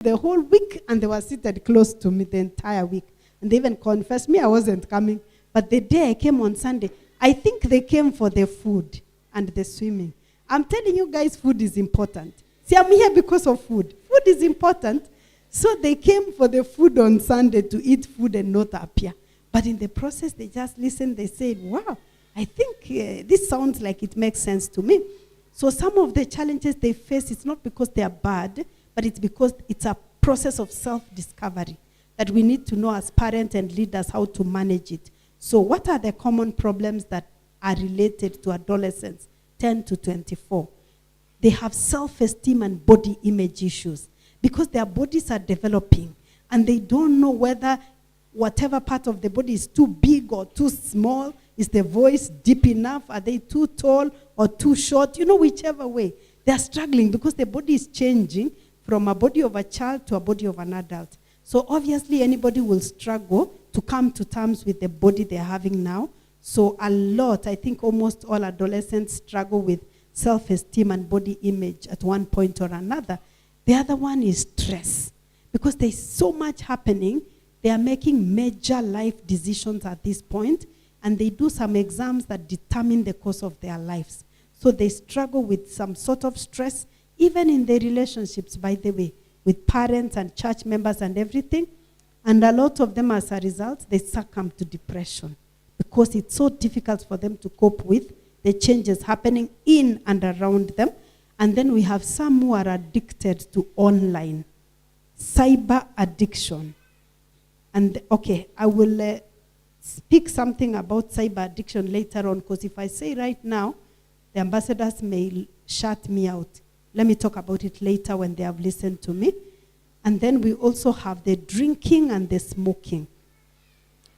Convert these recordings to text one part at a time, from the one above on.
the whole week, and they were seated close to me the entire week. And they even confessed me I wasn't coming. But the day I came on Sunday, I think they came for the food and the swimming. I'm telling you guys, food is important. See, I'm here because of food. Food is important. So they came for the food on Sunday to eat food and not appear. But in the process, they just listened. They said, wow, I think this sounds like it makes sense to me. So some of the challenges they face, it's not because they are bad, but it's because it's a process of self-discovery that we need to know as parents and leaders how to manage it. So what are the common problems that are related to adolescents, 10 to 24? They have self-esteem and body image issues because their bodies are developing and they don't know whether whatever part of the body is too big or too small. Is the voice deep enough? Are they too tall or too short? You know, whichever way. They are struggling because the body is changing from a body of a child to a body of an adult. So obviously anybody will struggle to come to terms with the body they're having now. So a lot, I think almost all adolescents struggle with self-esteem and body image at one point or another. The other one is stress. Because there's so much happening, they are making major life decisions at this point, and they do some exams that determine the course of their lives. So they struggle with some sort of stress, even in their relationships, by the way, with parents and church members and everything. And a lot of them, as a result, they succumb to depression because it's so difficult for them to cope with the changes happening in and around them. And then we have some who are addicted to online, cyber addiction. And okay, I will speak something about cyber addiction later on, because if I say right now, the ambassadors may shut me out. Let me talk about it later when they have listened to me. And then we also have the drinking and the smoking.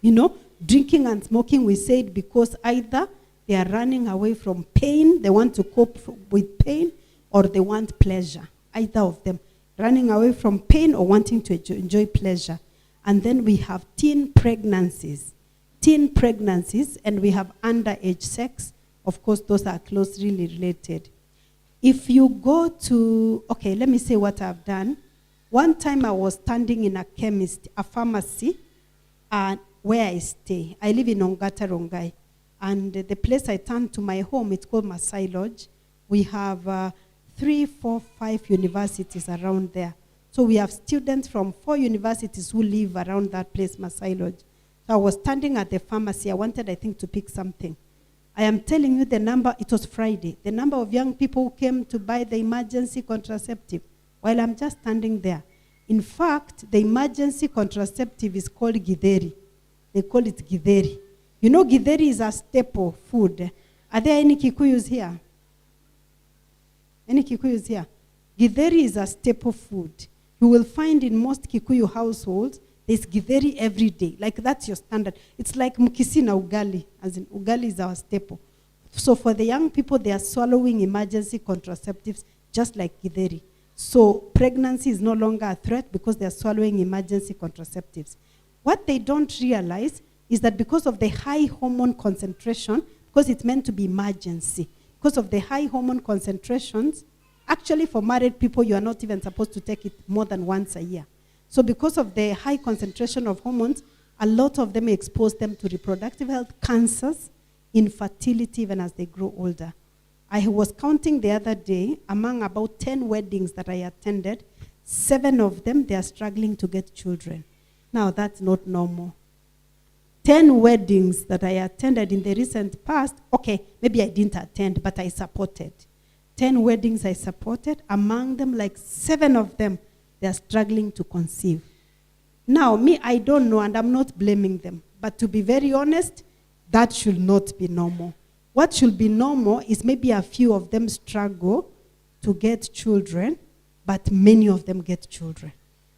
You know, drinking and smoking, we said because either they are running away from pain, they want to cope with pain, or they want pleasure. Either of them, running away from pain or wanting to enjoy pleasure. And then we have teen pregnancies, and we have underage sex. Of course, those are closely related. If you go to, okay, let me say what I've done. One time I was standing in a pharmacy, where I stay. I live in Ongata Rongai. And the place I turn to my home, it's called Masai Lodge. We have 3, 4, 5 universities around there. So we have students from 4 universities who live around that place, Masai Lodge. So I was standing at the pharmacy. I wanted, I think, to pick something. I am telling you the number, it was Friday, the number of young people who came to buy the emergency contraceptive while I'm just standing there. In fact, the emergency contraceptive is called Githeri. They call it Githeri. You know, Githeri is a staple food. Are there any Kikuyus here? Any Kikuyus here? Githeri is a staple food. You will find in most Kikuyu households, there's Githeri every day. Like, that's your standard. It's like mukisi na ugali, as in ugali is our staple. So for the young people, they are swallowing emergency contraceptives just like Githeri. So pregnancy is no longer a threat because they are swallowing emergency contraceptives. What they don't realize is that because of the high hormone concentration, because it's meant to be emergency, because of the high hormone concentrations, actually for married people, you are not even supposed to take it more than once a year. So because of the high concentration of hormones, a lot of them expose them to reproductive health, cancers, infertility, even as they grow older. I was counting the other day, among about 10 weddings that I attended, 7 of them, they are struggling to get children. Now, that's not normal. 10 weddings that I attended in the recent past, okay, maybe I didn't attend, but I supported. 10 weddings I supported, among them, like 7 of them, they are struggling to conceive. Now, me, I don't know, and I'm not blaming them. But to be very honest, that should not be normal. What should be normal is maybe a few of them struggle to get children, but many of them get children.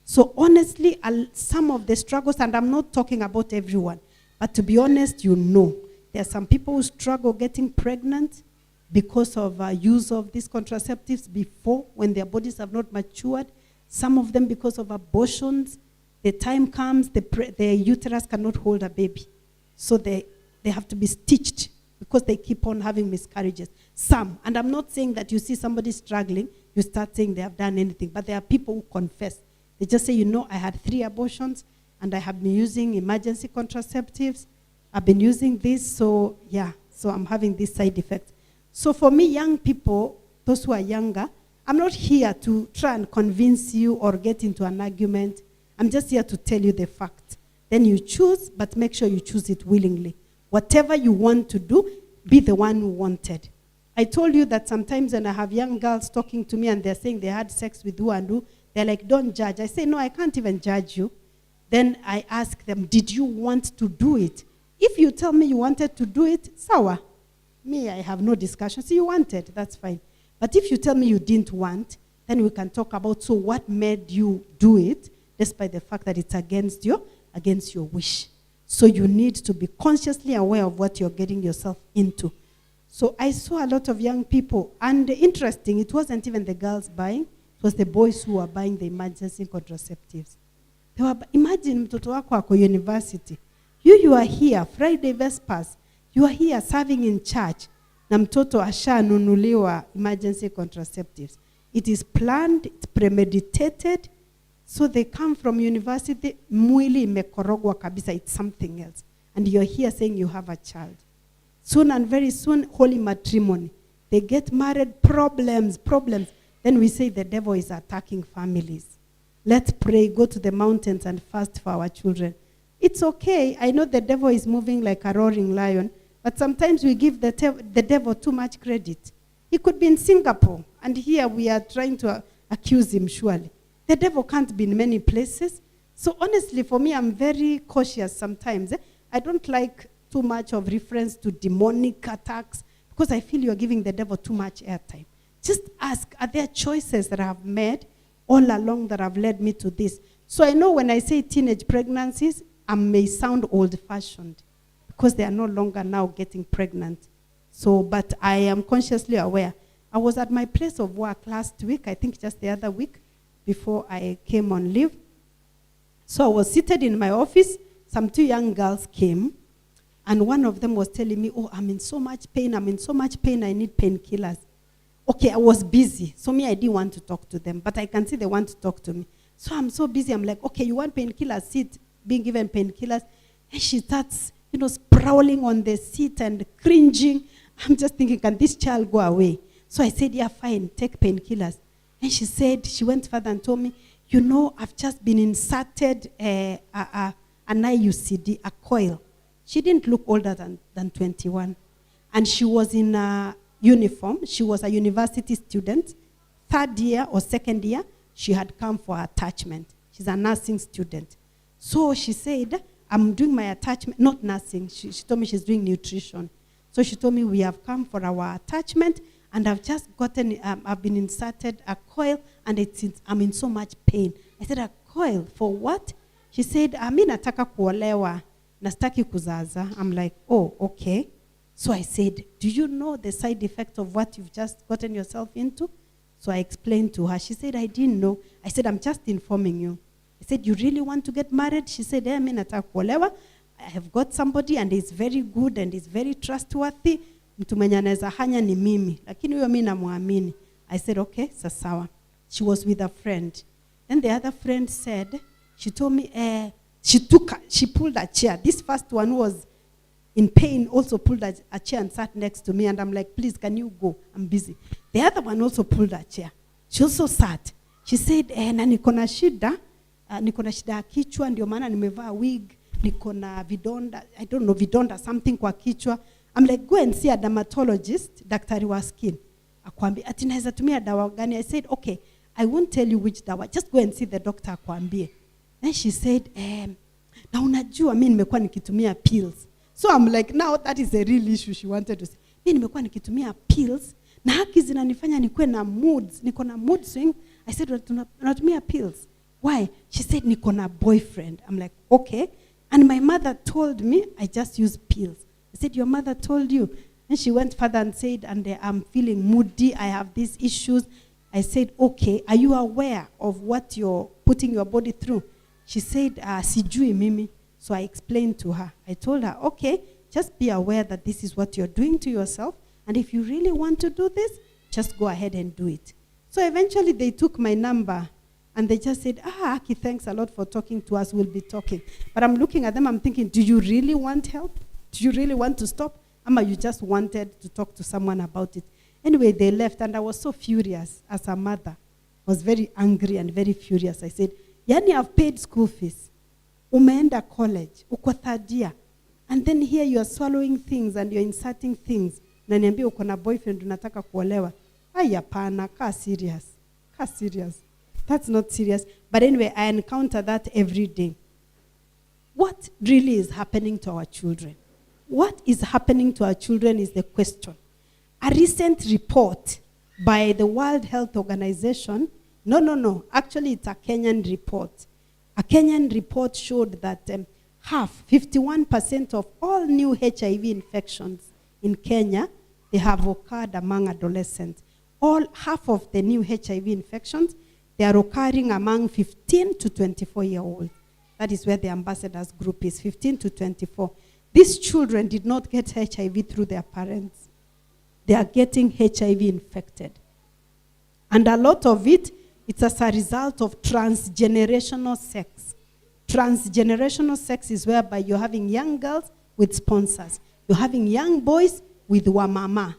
So honestly, some of the struggles, and I'm not talking about everyone, but to be honest, you know, there are some people who struggle getting pregnant because of use of these contraceptives before, when their bodies have not matured. Some of them because of abortions. The time comes, the uterus cannot hold a baby. So they have to be stitched because they keep on having miscarriages. Some, and I'm not saying that you see somebody struggling, you start saying they have done anything, but there are people who confess. They just say, I had 3 abortions, and I have been using emergency contraceptives. I've been using this, so I'm having this side effect. So for me, young people, those who are younger, I'm not here to try and convince you or get into an argument. I'm just here to tell you the fact. Then you choose, but make sure you choose it willingly. Whatever you want to do, be the one who wanted. I told you that sometimes when I have young girls talking to me and they're saying they had sex with who and who, they're like, don't judge. I say, no, I can't even judge you. Then I ask them, did you want to do it? If you tell me you wanted to do it, sawa. Me, I have no discussion. So you wanted, that's fine. But if you tell me you didn't want, then we can talk about, so what made you do it, despite the fact that it's against your wish. So you need to be consciously aware of what you're getting yourself into. So I saw a lot of young people, and interesting, it wasn't even the girls buying, it was the boys who were buying the emergency contraceptives. Imagine mtoto wako ako university. You are here, Friday Vespers, you are here serving in church, na mtoto ashanunuliwa emergency contraceptives. It is planned, it's premeditated, so they come from university, mwili imekorogwa kabisa, it's something else. And you're here saying you have a child. Soon and very soon, holy matrimony. They get married, problems. Then we say the devil is attacking families. Let's pray, go to the mountains and fast for our children. It's okay. I know the devil is moving like a roaring lion, but sometimes we give the devil too much credit. He could be in Singapore, and here we are trying to accuse him, surely. The devil can't be in many places. So honestly, for me, I'm very cautious sometimes. I don't like too much of reference to demonic attacks because I feel you're giving the devil too much airtime. Just ask, are there choices that I have made all along that have led me to this? So I know when I say teenage pregnancies, I may sound old-fashioned because they are no longer now getting pregnant. So, but I am consciously aware. I was at my place of work last week, I think just the other week, before I came on leave. So I was seated in my office. Some 2 young girls came, and one of them was telling me, I'm in so much pain, I need painkillers. Okay, I was busy, so me, I didn't want to talk to them, but I can see they want to talk to me. So I'm so busy, I'm like, okay, you want painkillers, sit, being given painkillers. And she starts, sprawling on the seat and cringing. I'm just thinking, can this child go away? So I said, yeah, fine, take painkillers. And she said, she went further and told me, I've just been inserted an IUCD, a coil. She didn't look older than 21. And she was in a uniform. She was a university student. 3rd year or 2nd year, she had come for attachment. She's a nursing student. So she said, I'm doing my attachment, not nursing. She told me she's doing nutrition. So she told me, we have come for our attachment, and I've just gotten, I've been inserted a coil, and I'm in so much pain. I said, a coil? For what? She said, nataka kuolewa, nastaki kuzaza. I'm like, oh, okay. So I said, do you know the side effect of what you've just gotten yourself into? So I explained to her. She said, I didn't know. I said, I'm just informing you. I said, you really want to get married? She said, nataka kuolewa. I have got somebody, and he's very good and he's very trustworthy. Mtu mwenye anaweza hanya ni mimi. Lakini huyo mimi namuamini. I said, okay, sasawa. She was with a friend. Then the other friend said, she told me, she pulled a chair. This first one was in pain, also pulled a chair and sat next to me. And I'm like, please, can you go? I'm busy. The other one also pulled a chair. She also sat. She said, na niko na shida ya kichwa, ndio maana nimevaa wig, niko na vidonda, I don't know, vidonda, something kwa kichwa. I'm like, go and see a dermatologist, daktari wa skin. Akwambie, ati naweza tumia dawa gani? I said, okay, I won't tell you which dawa, just go and see the doctor akwambie. Then she said, na unajua mimi nimekuwa nikitumia pills. So I'm like, now that is a real issue she wanted to say. Mimi nimekuwa nikitumia pills, na haki zinanifanya nikuwe na moods, niko na mood swing. I said, unatumia pills? Why? She said, niko na boyfriend. I'm like, okay. And my mother told me I just use pills. I said, your mother told you? And she went further and said, and I'm feeling moody, I have these issues. I said, okay, are you aware of what you're putting your body through? She said, sijui mimi. So I explained to her. I told her, okay, just be aware that this is what you're doing to yourself. And if you really want to do this, just go ahead and do it. So eventually they took my number. And they just said, Aki, thanks a lot for talking to us. We'll be talking. But I'm looking at them, I'm thinking, do you really want help? Do you really want to stop? Ama, you just wanted to talk to someone about it. Anyway, they left, and I was so furious as a mother. I was very angry and very furious. I said, Yani, I've paid school fees. Umeenda college, uko third year. And then here you are swallowing things and you're inserting things. Na niambia uko na boyfriend unataka kuolewa. Hapana, kaa serious. Kaa serious. That's not serious. But anyway, I encounter that every day. What really is happening to our children? What is happening to our children is the question. A recent report by the World Health Organization, actually it's a Kenyan report. A Kenyan report showed that 51% of all new HIV infections in Kenya, they have occurred among adolescents. Half of the new HIV infections, they are occurring among 15 to 24-year-olds. That is where the ambassadors group is, 15 to 24. These children did not get HIV through their parents. They are getting HIV infected. And a lot of it's as a result of transgenerational sex. Transgenerational sex is whereby you're having young girls with sponsors. You're having young boys with wamama.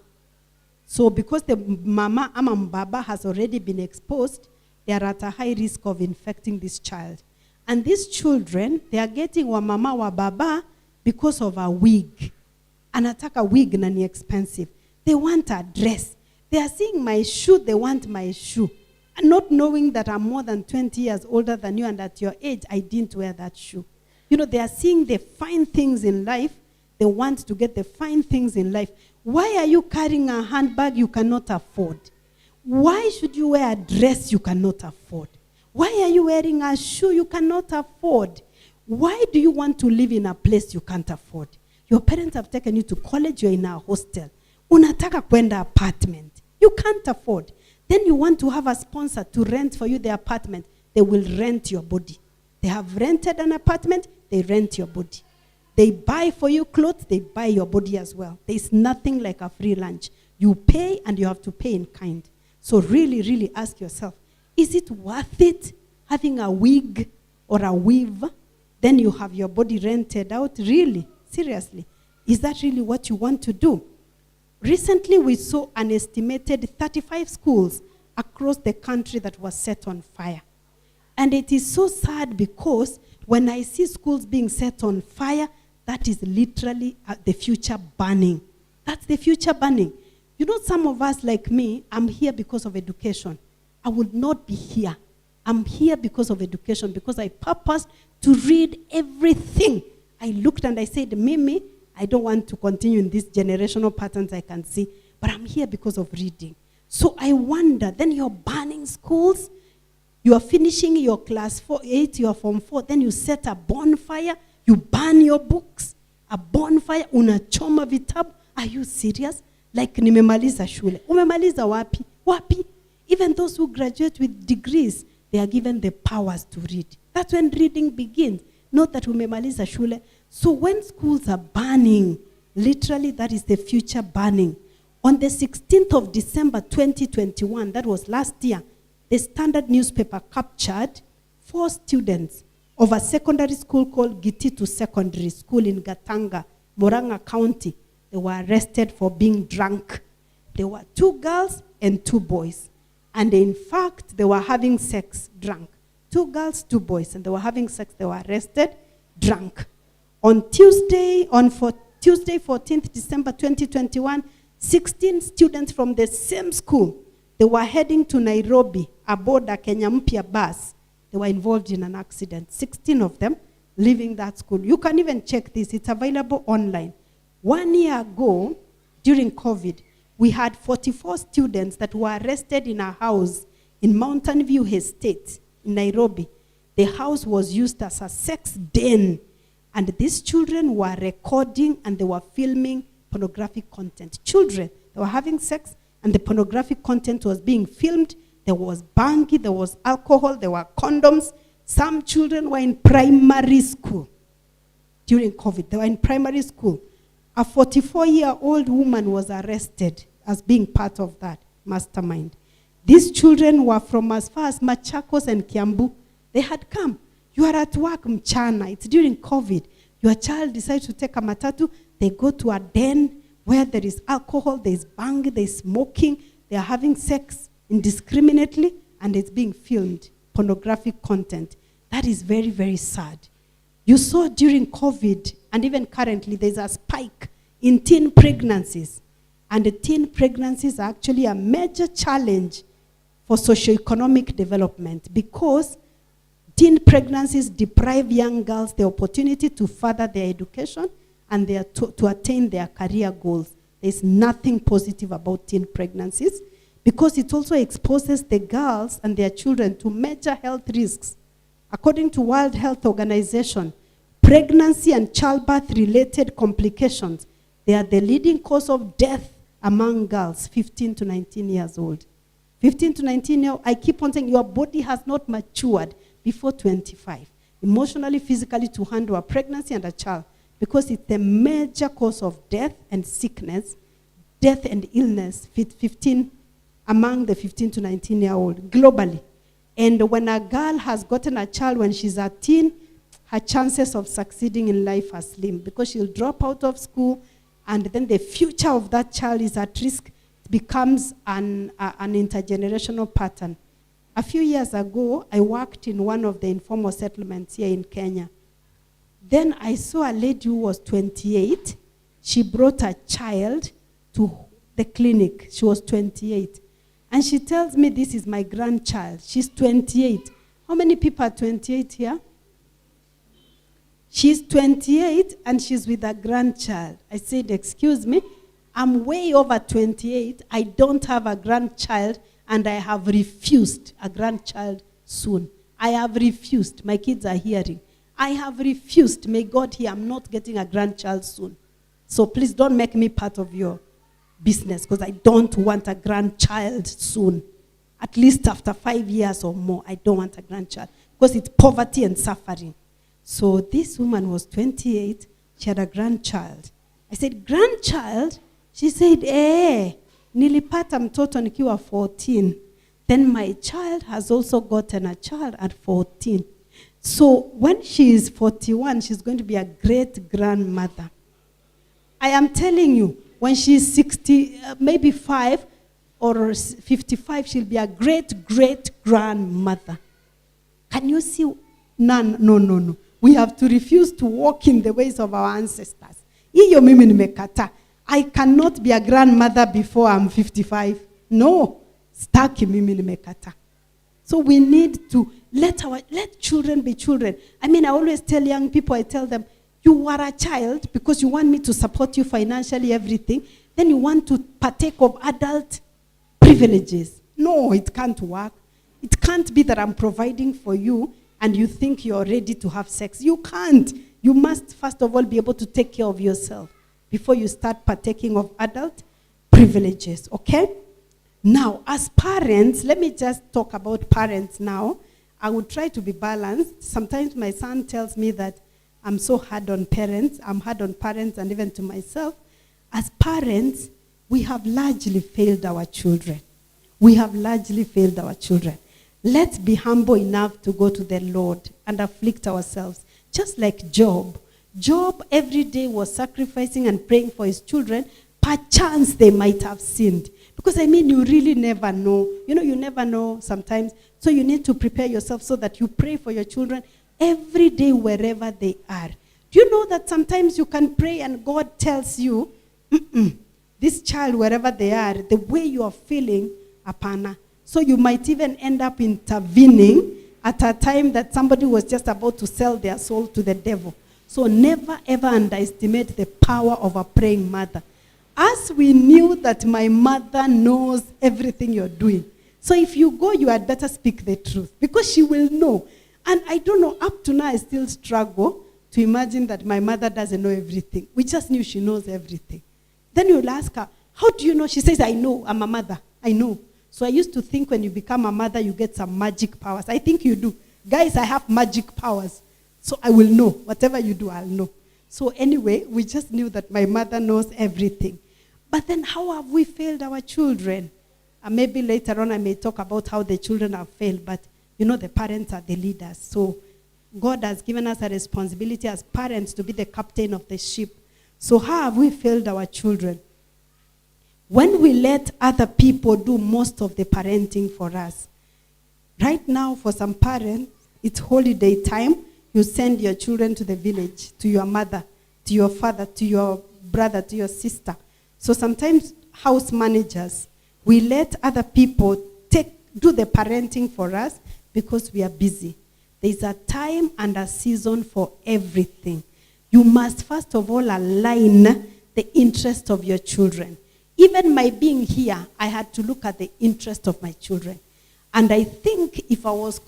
So because the mama ama mbaba has already been exposed, they are at a high risk of infecting this child. And these children, they are getting wamama wababa because of a wig. Anataka wig na ni expensive. They want a dress. They are seeing my shoe, they want my shoe. And not knowing that I'm more than 20 years older than you, and at your age, I didn't wear that shoe. They are seeing the fine things in life. They want to get the fine things in life. Why are you carrying a handbag you cannot afford? Why should you wear a dress you cannot afford? Why are you wearing a shoe you cannot afford? Why do you want to live in a place you can't afford? Your parents have taken you to college, you're in a hostel. Unataka kwenda apartment. You can't afford. Then you want to have a sponsor to rent for you the apartment. They will rent your body. They have rented an apartment, they rent your body. They buy for you clothes, they buy your body as well. There is nothing like a free lunch. You pay and you have to pay in kind. So really, really ask yourself, is it worth it having a wig or a weave? Then you have your body rented out? Really? Seriously? Is that really what you want to do? Recently, we saw an estimated 35 schools across the country that was set on fire. And it is so sad because when I see schools being set on fire, that is literally the future burning. That's the future burning. Some of us like me, I'm here because of education. I would not be here. I'm here because of education, because I purposed to read everything. I looked and I said, Mimi, I don't want to continue in these generational patterns I can see, but I'm here because of reading. So I wonder, then you're burning schools, you are finishing your class 8, your form 4, then you set a bonfire, you burn your books, a bonfire, unachoma vitabu. Are you serious? Like nimemaliza shule. Umemaliza wapi? Wapi? Even those who graduate with degrees, they are given the powers to read. That's when reading begins. Not that umemaliza shule. So when schools are burning, literally that is the future burning. On the 16th of December 2021, that was last year, the Standard newspaper captured 4 students of a secondary school called Gititu Secondary School in Gatanga, Murang'a County. They were arrested for being drunk. There were 2 girls and 2 boys. And in fact, they were having sex drunk. 2 girls, 2 boys, and they were having sex. They were arrested drunk. On Tuesday, 14th December 2021, 16 students from the same school, they were heading to Nairobi aboard a Kenya Mpya bus. They were involved in an accident. 16 of them leaving that school. You can even check this. It's available online. 1 year ago, during COVID, we had 44 students that were arrested in a house in Mountain View Estate in Nairobi. The house was used as a sex den. And these children were recording and they were filming pornographic content. Children, they were having sex and the pornographic content was being filmed. There was bangi, there was alcohol, there were condoms. Some children were in primary school during COVID. They were in primary school. A 44-year-old woman was arrested as being part of that mastermind. These children were from as far as Machakos and Kiambu. They had come. You are at work, mchana. It's during COVID. Your child decides to take a matatu. They go to a den where there is alcohol, there is bang, there is smoking. They are having sex indiscriminately, and it's being filmed, pornographic content. That is very, very sad. You saw during COVID, and even currently, there's a spike in teen pregnancies. And the teen pregnancies are actually a major challenge for socioeconomic development, because teen pregnancies deprive young girls the opportunity to further their education and to attain their career goals. There's nothing positive about teen pregnancies, because it also exposes the girls and their children to major health risks. According to World Health Organization, pregnancy and childbirth-related complications, they are the leading cause of death among girls 15 to 19 years old. 15 to 19 years, I keep on saying your body has not matured before 25, emotionally, physically, to handle a pregnancy and a child, because it's the major cause of death and sickness, death and illness, 15 among the 15 to 19-year-old globally. And when a girl has gotten a child when she's a teen, her chances of succeeding in life are slim, because she'll drop out of school, and then the future of that child is at risk. It becomes an intergenerational pattern. A few years ago, I worked in one of the informal settlements here in Kenya. Then I saw a lady who was 28. She brought a child to the clinic. She was 28. And she tells me, this is my grandchild. She's 28. How many people are 28 here? She's 28 and she's with a grandchild. I said, excuse me, I'm way over 28. I don't have a grandchild, and I have refused a grandchild soon. I have refused. My kids are hearing. I have refused. May God hear, I'm not getting a grandchild soon. So please don't make me part of your business, because I don't want a grandchild soon. At least after 5 years or more, I don't want a grandchild, because it's poverty and suffering. So this woman was 28. She had a grandchild. I said, grandchild? She said, nilipata mtoto nikiwa 14. Then my child has also gotten a child at 14. So when she is 41, she's going to be a great-grandmother. I am telling you, when she's 60, maybe 5 or 55, she'll be a great-great-grandmother. Can you see? No. We have to refuse to walk in the ways of our ancestors. Iyo mimi nimekata. I cannot be a grandmother before I'm 55. No. Staki mimi nimekata. So we need to let children be children. I mean, I always tell young people, I tell them, you are a child because you want me to support you financially, everything. Then you want to partake of adult privileges. No, it can't work. It can't be that I'm providing for you and you think you're ready to have sex. You can't. You must, first of all, be able to take care of yourself before you start partaking of adult privileges, okay? Now, as parents, let me just talk about parents now. I will try to be balanced. Sometimes my son tells me that I'm so hard on parents. I'm hard on parents and even to myself. As parents, we have largely failed our children. We have largely failed our children. Let's be humble enough to go to the Lord and afflict ourselves. Just like Job. Job every day was sacrificing and praying for his children. Perchance they might have sinned. Because I mean, you really never know. You know, you never know sometimes. So you need to prepare yourself so that you pray for your children every day wherever they are. Do you know that sometimes you can pray and God tells you, this child, wherever they are, the way you are feeling, apana. So you might even end up intervening at a time that somebody was just about to sell their soul to the devil. So never ever underestimate the power of a praying mother. As we knew that my mother knows everything you're doing. So if you go, you had better speak the truth, because she will know. And I don't know, up to now I still struggle to imagine that my mother doesn't know everything. We just knew she knows everything. Then you'll ask her, how do you know? She says, I know, I'm a mother. I know. So I used to think when you become a mother, you get some magic powers. I think you do. Guys, I have magic powers. So I will know. Whatever you do, I'll know. So anyway, we just knew that my mother knows everything. But then how have we failed our children? Maybe later on I may talk about how the children have failed, but the parents are the leaders. So God has given us a responsibility as parents to be the captain of the ship. So how have we failed our children? When we let other people do most of the parenting for us. Right now, for some parents, it's holiday time. You send your children to the village, to your mother, to your father, to your brother, to your sister. So sometimes house managers, we let other people do the parenting for us because we are busy. There's a time and a season for everything. You must first of all align the interest of your children. Even my being here, I had to look at the interest of my children. And I think if I was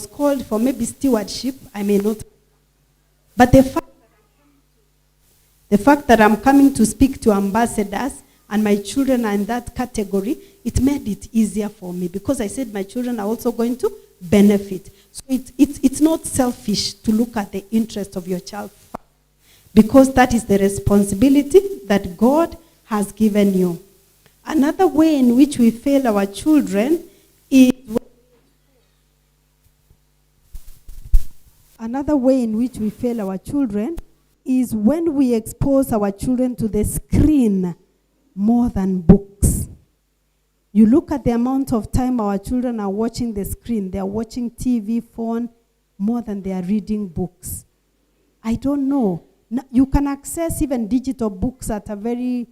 called for maybe stewardship, I may not. But the fact that I'm coming to speak to ambassadors and my children are in that category, it made it easier for me because I said my children are also going to benefit. So it's not selfish to look at the interest of your child because that is the responsibility that God has given you. Another way in which we fail our children is when we expose our children to the screen more than books. You look at the amount of time our children are watching the screen. They are watching TV, phone, more than they are reading books. I don't know. You can access even digital books that are very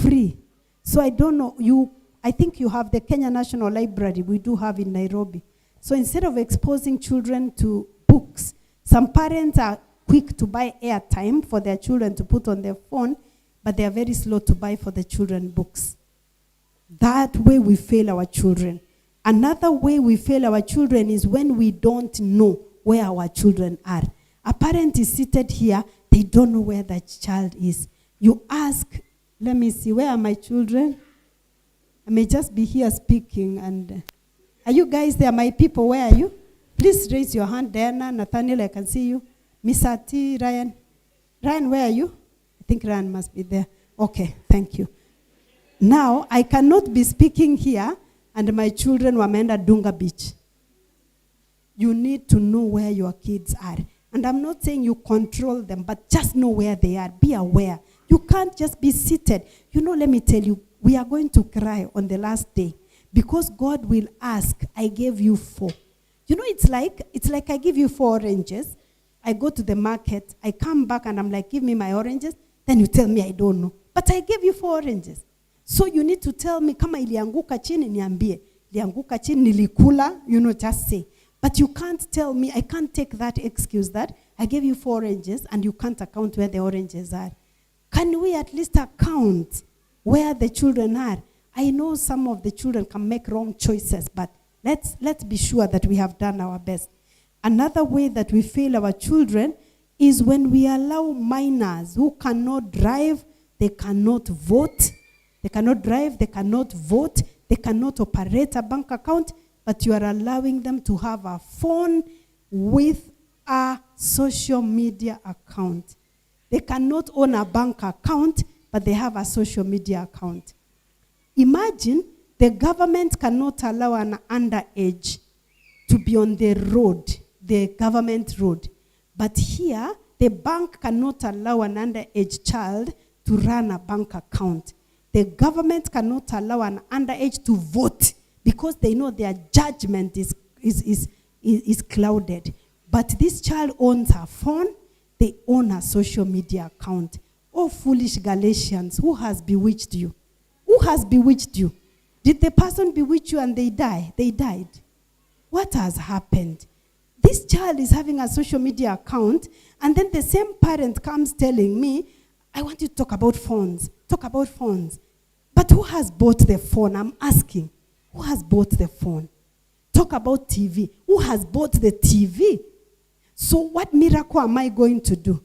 free. So I don't know. I think you have the Kenya National Library. We do have in Nairobi. So instead of exposing children to books, some parents are quick to buy airtime for their children to put on their phone, but they are very slow to buy for the children books. That way we fail our children. Another way we fail our children is when we don't know where our children are. A parent is seated here, they don't know where that child is. You ask, let me see, where are my children? I may just be here speaking. And are you guys there, my people? Where are you? Please raise your hand. Diana, Nathaniel, I can see you. Misati, Ryan. Ryan, where are you? I think Ryan must be there. Okay, thank you. Now, I cannot be speaking here and my children wameenda Dunga Beach. You need to know where your kids are. And I'm not saying you control them, but just know where they are. Be aware. You can't just be seated. Let me tell you, we are going to cry on the last day because God will ask, I gave you 4. It's like I give you 4 oranges. I go to the market, I come back and I'm like, give me my oranges. Then you tell me I don't know. But I gave you 4 oranges. So you need to tell me, kama ilianguka chini niambie. Ilianguka chini nilikula, just say. But you can't tell me, I can't take that excuse that I gave you 4 oranges and you can't account where the oranges are. Can we at least account where the children are? I know some of the children can make wrong choices, but let's be sure that we have done our best. Another way that we fail our children is when we allow minors who cannot drive, they cannot vote. They cannot drive, they cannot vote, they cannot operate a bank account, but you are allowing them to have a phone with a social media account. They cannot own a bank account, but they have a social media account. Imagine the government cannot allow an underage to be on the road, the government road. But here, the bank cannot allow an underage child to run a bank account. The government cannot allow an underage to vote because they know their judgment is clouded. But this child owns a phone, they own a social media account. Oh, foolish Galatians, who has bewitched you? Who has bewitched you? Did the person bewitch you and they die? They died. What has happened? This child is having a social media account, and then the same parent comes telling me, I want you to talk about phones. Talk about phones. But who has bought the phone? I'm asking. Who has bought the phone? Talk about TV. Who has bought the TV? So what miracle am I going to do?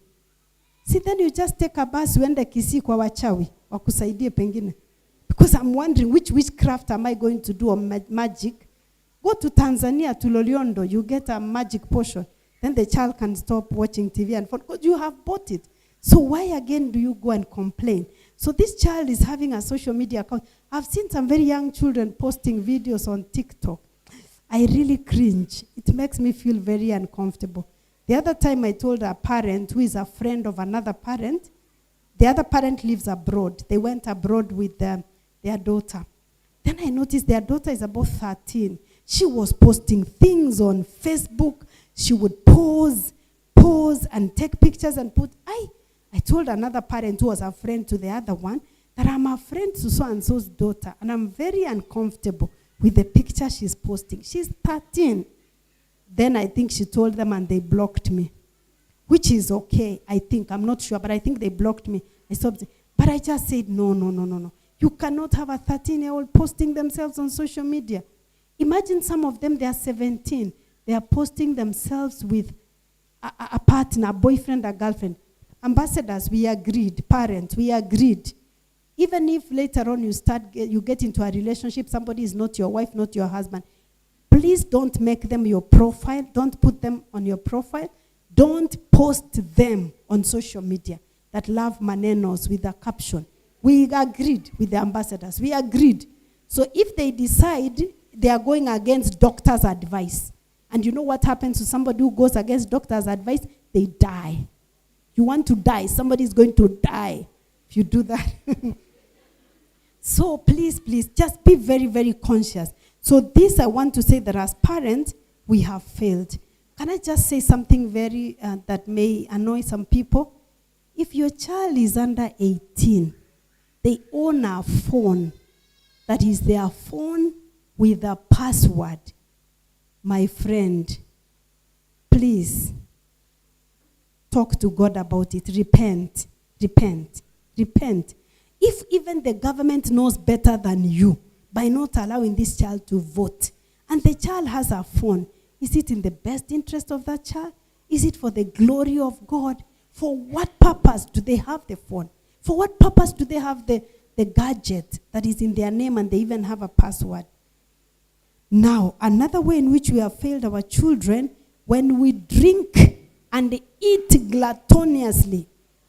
See, then you just take a bus, uende Kisii kwa wachawi, wakusaidie pengine. Because I'm wondering which witchcraft am I going to do on magic? Go to Tanzania, to Loliondo, you get a magic potion. Then the child can stop watching TV and phone because you have bought it. So why again do you go and complain? So this child is having a social media account. I've seen some very young children posting videos on TikTok. I really cringe. It makes me feel very uncomfortable. The other time I told a parent who is a friend of another parent, the other parent lives abroad. They went abroad with their daughter. Then I noticed their daughter is about 13. She was posting things on Facebook. She would pose and take pictures and put. I told another parent who was a friend to the other one that I'm a friend to so-and-so's daughter, and I'm very uncomfortable with the picture she's posting. She's 13. Then I think she told them and they blocked me, which is okay, I think. I'm not sure, but I think they blocked me. I stopped. But I just said, no. You cannot have a 13-year-old posting themselves on social media. Imagine some of them, they are 17. They are posting themselves with a partner, a boyfriend, a girlfriend. Ambassadors, we agreed. Parents, we agreed. Even if later on you get into a relationship, somebody is not your wife, not your husband, please don't make them your profile. Don't put them on your profile. Don't post them on social media that love manenos with a caption. We agreed with the ambassadors. We agreed. So if they decide they are going against doctor's advice, and you know what happens to somebody who goes against doctor's advice? They die. You want to die. Somebody is going to die if you do that. So please, just be very, very conscious. So this I want to say that as parents, we have failed. Can I just say something very that may annoy some people? If your child is under 18, they own a phone that is their phone with a password. My friend, please talk to God about it. Repent. If even the government knows better than you by not allowing this child to vote, and the child has a phone, is it in the best interest of that child? Is it for the glory of God? For what purpose do they have the phone? For what purpose do they have the gadget that is in their name and they even have a password? Now, another way in which we have failed our children, when we drink and eat gluttonously,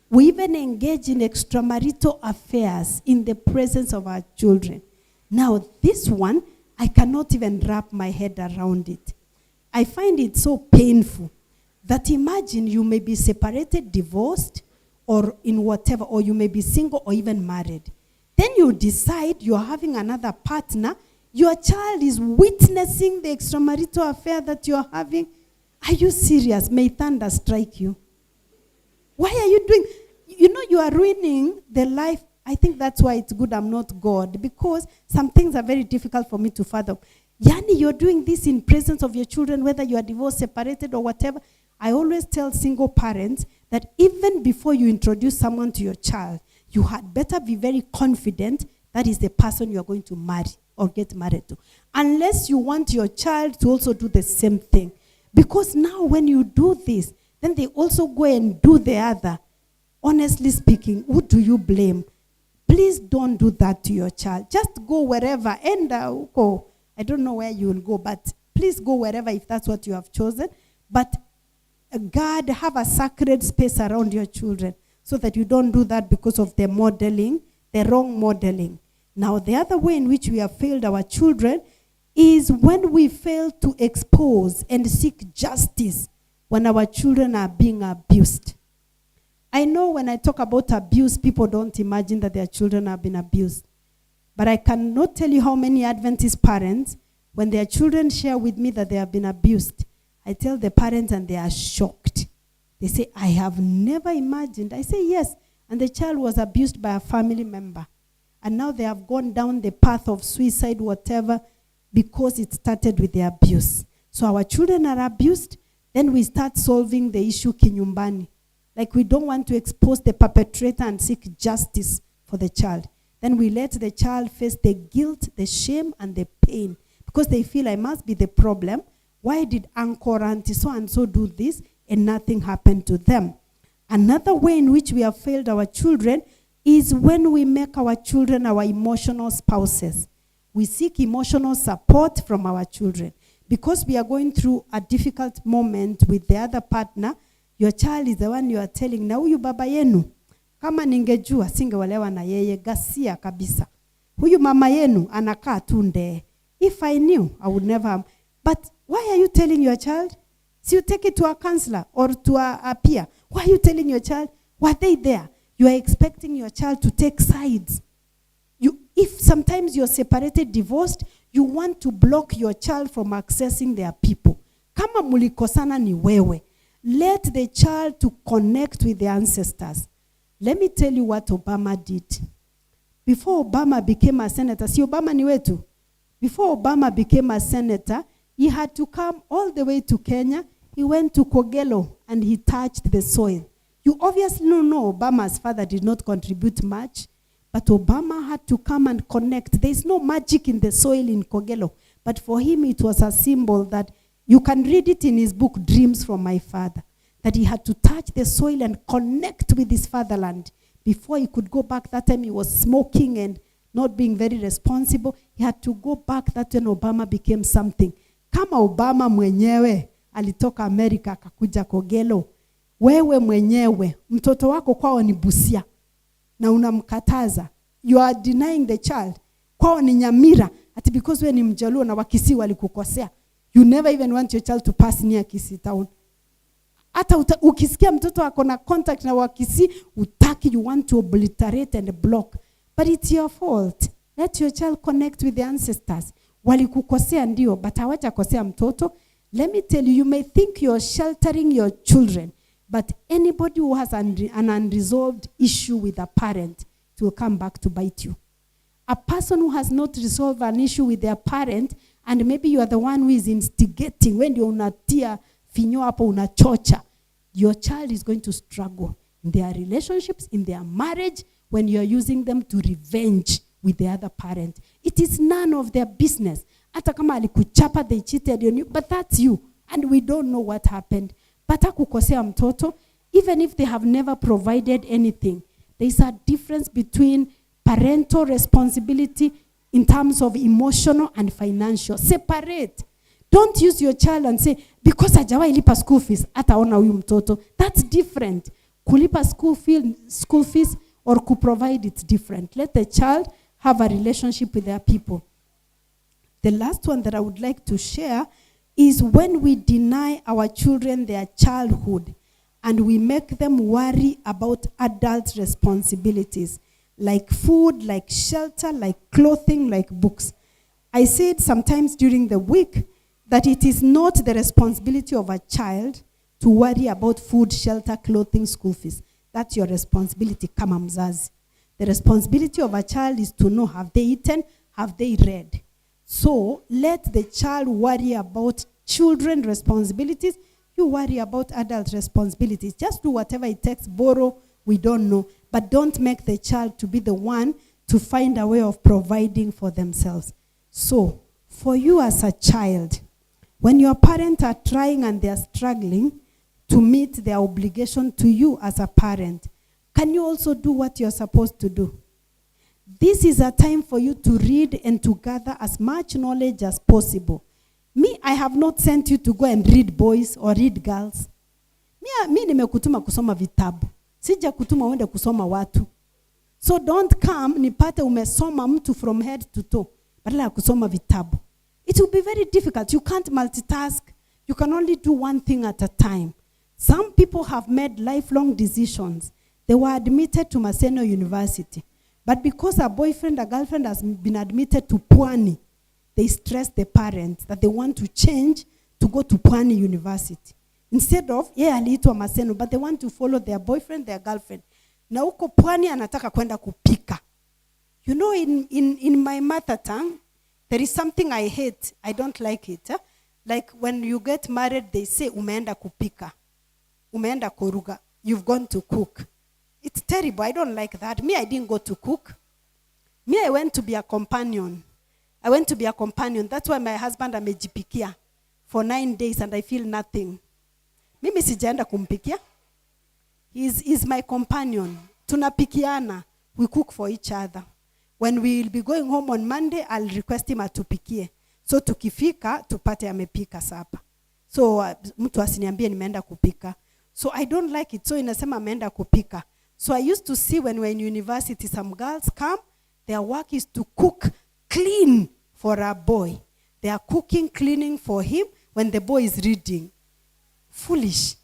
we even engage in extramarital affairs in the presence of our children. Now, this one, I cannot even wrap my head around it. I find it so painful that imagine you may be separated, divorced, or in whatever, or you may be single or even married. Then you decide you're having another partner. Your child is witnessing the extramarital affair that you're having. Are you serious? May thunder strike you. Why are you doing? You are ruining the life. I think that's why it's good I'm not God, because some things are very difficult for me to fathom. Yani, you're doing this in presence of your children, whether you are divorced, separated, or whatever. I always tell single parents that even before you introduce someone to your child, you had better be very confident that is the person you are going to marry or get married to. Unless you want your child to also do the same thing. Because now when you do this, then they also go and do the other. Honestly speaking, who do you blame? Please don't do that to your child. Just go wherever and go. I don't know where you will go, but please go wherever if that's what you have chosen. But God, have a sacred space around your children so that you don't do that because of the modeling, the wrong modeling. Now, the other way in which we have failed our children is when we fail to expose and seek justice when our children are being abused. I know when I talk about abuse, people don't imagine that their children have been abused. But I cannot tell you how many Adventist parents, when their children share with me that they have been abused, I tell the parents and they are shocked. They say, I have never imagined. I say, yes. And the child was abused by a family member. And now they have gone down the path of suicide, whatever, because it started with the abuse. So our children are abused, then we start solving the issue kinyumbani. Like we don't want to expose the perpetrator and seek justice for the child. Then we let the child face the guilt, the shame, and the pain. Because they feel I must be the problem. Why did uncle, auntie, so and so do this and nothing happened to them? Another way in which we have failed our children is when we make our children our emotional spouses. We seek emotional support from our children. Because we are going through a difficult moment with the other partner, your child is the one you are telling, na huyu baba yenu, Kama ningejua singewalewa na yeye, gasia kabisa. Huyu mama yenu anakaa tu ndee. If I knew, I would never. But why are you telling your child? So you take it to a counselor or to a peer. Why are you telling your child? Were they there? You are expecting your child to take sides. If sometimes you're separated, divorced, you want to block your child from accessing their people. Kama mulikosana ni wewe. Let the child to connect with the ancestors. Let me tell you what Obama did. Before Obama became a senator, si Obama ni wetu. Before Obama became a senator, he had to come all the way to Kenya. He went to Kogelo and he touched the soil. You obviously know Obama's father did not contribute much, but Obama had to come and connect. There's no magic in the soil in Kogelo, but for him it was a symbol that you can read it in his book, Dreams from My Father, that he had to touch the soil and connect with his fatherland before he could go back. That time he was smoking and not being very responsible. He had to go back. That when Obama became something. Kama Obama mwenyewe alitoka Amerika akakuja Kogelo, wewe mwenyewe mtoto wako kwao ni Busia na unamkataza, you are denying the child. Kwao ni Nyamira, ati because wewe ni Mjaluo na Wakisii walikukosea. You never even want your child to pass near Kisii town. Hata ukisikia mtoto wako na contact na Wakisii, utaki, you want to obliterate and block. But it's your fault. Let your child connect with the ancestors. Walikukosea ndio, but hawajakosea mtoto. Let me tell you, you may think you're sheltering your children, but anybody who has an unresolved issue with a parent, it will come back to bite you. A person who has not resolved an issue with their parent, and maybe you are the one who is instigating, when you unatia finyo hapo unachocha, your child is going to struggle in their relationships, in their marriage, when you are using them to revenge with the other parent. It is none of their business. Hata kama alikuchapa, they cheated on you, but that's you, and we don't know what happened. But hakukosea mtoto, even if they have never provided anything, there is a difference between parental responsibility in terms of emotional and financial. Separate. Don't use your child and say, because hajawahi lipa school fees, hataona huyu mtoto. That's different. Kulipa school fees or kuprovide, it's different. Let the child have a relationship with their people. The last one that I would like to share is when we deny our children their childhood and we make them worry about adult responsibilities, like food, like shelter, like clothing, like books. I said sometimes during the week that it is not the responsibility of a child to worry about food, shelter, clothing, school fees. That's your responsibility, kama mzazi. The responsibility of a child is to know, have they eaten, have they read? So let the child worry about children responsibilities. You worry about adult responsibilities. Just do whatever it takes, borrow, we don't know. But don't make the child to be the one to find a way of providing for themselves. So, for you as a child, when your parents are trying and they are struggling to meet their obligation to you as a parent, can you also do what you're supposed to do? This is a time for you to read and to gather as much knowledge as possible. Me, I have not sent you to go and read boys or read girls. Mi nimekutuma kusoma vitabu. Sija kutuma uende kusoma watu. So don't come nipate umesoma mtu from head to toe, badala ya kusoma vitabu. It will be very difficult. You can't multitask. You can only do one thing at a time. Some people have made lifelong decisions. They were admitted to Maseno University. But because a boyfriend, a girlfriend has been admitted to Pwani, they stress the parents that they want to change to go to Pwani University. Instead of, aliitwa Maseno, but they want to follow their boyfriend, their girlfriend. Na huko Pwani anataka kwenda kupika. You know, in my mother tongue, there is something I hate. I don't like it. Like when you get married, they say, umeenda kupika. Umeenda koruga. You've gone to cook. It's terrible. I don't like that. Me, I didn't go to cook. Me, I went to be a companion. I went to be a companion. That's why my husband amejipikia for 9 days and I feel nothing. Mimi sijaenda kumpikia. He's my companion. Tunapikiana. We cook for each other. When we will be going home on Monday, I'll request him atupikie. So tukifika, tupate amepika sapa. So mtu asiniambie nimeenda kupika. So I don't like it. So inasema ameenda kupika. So I used to see when we're in university, some girls come, their work is to cook, clean for a boy. They are cooking, cleaning for him when the boy is reading. Foolish.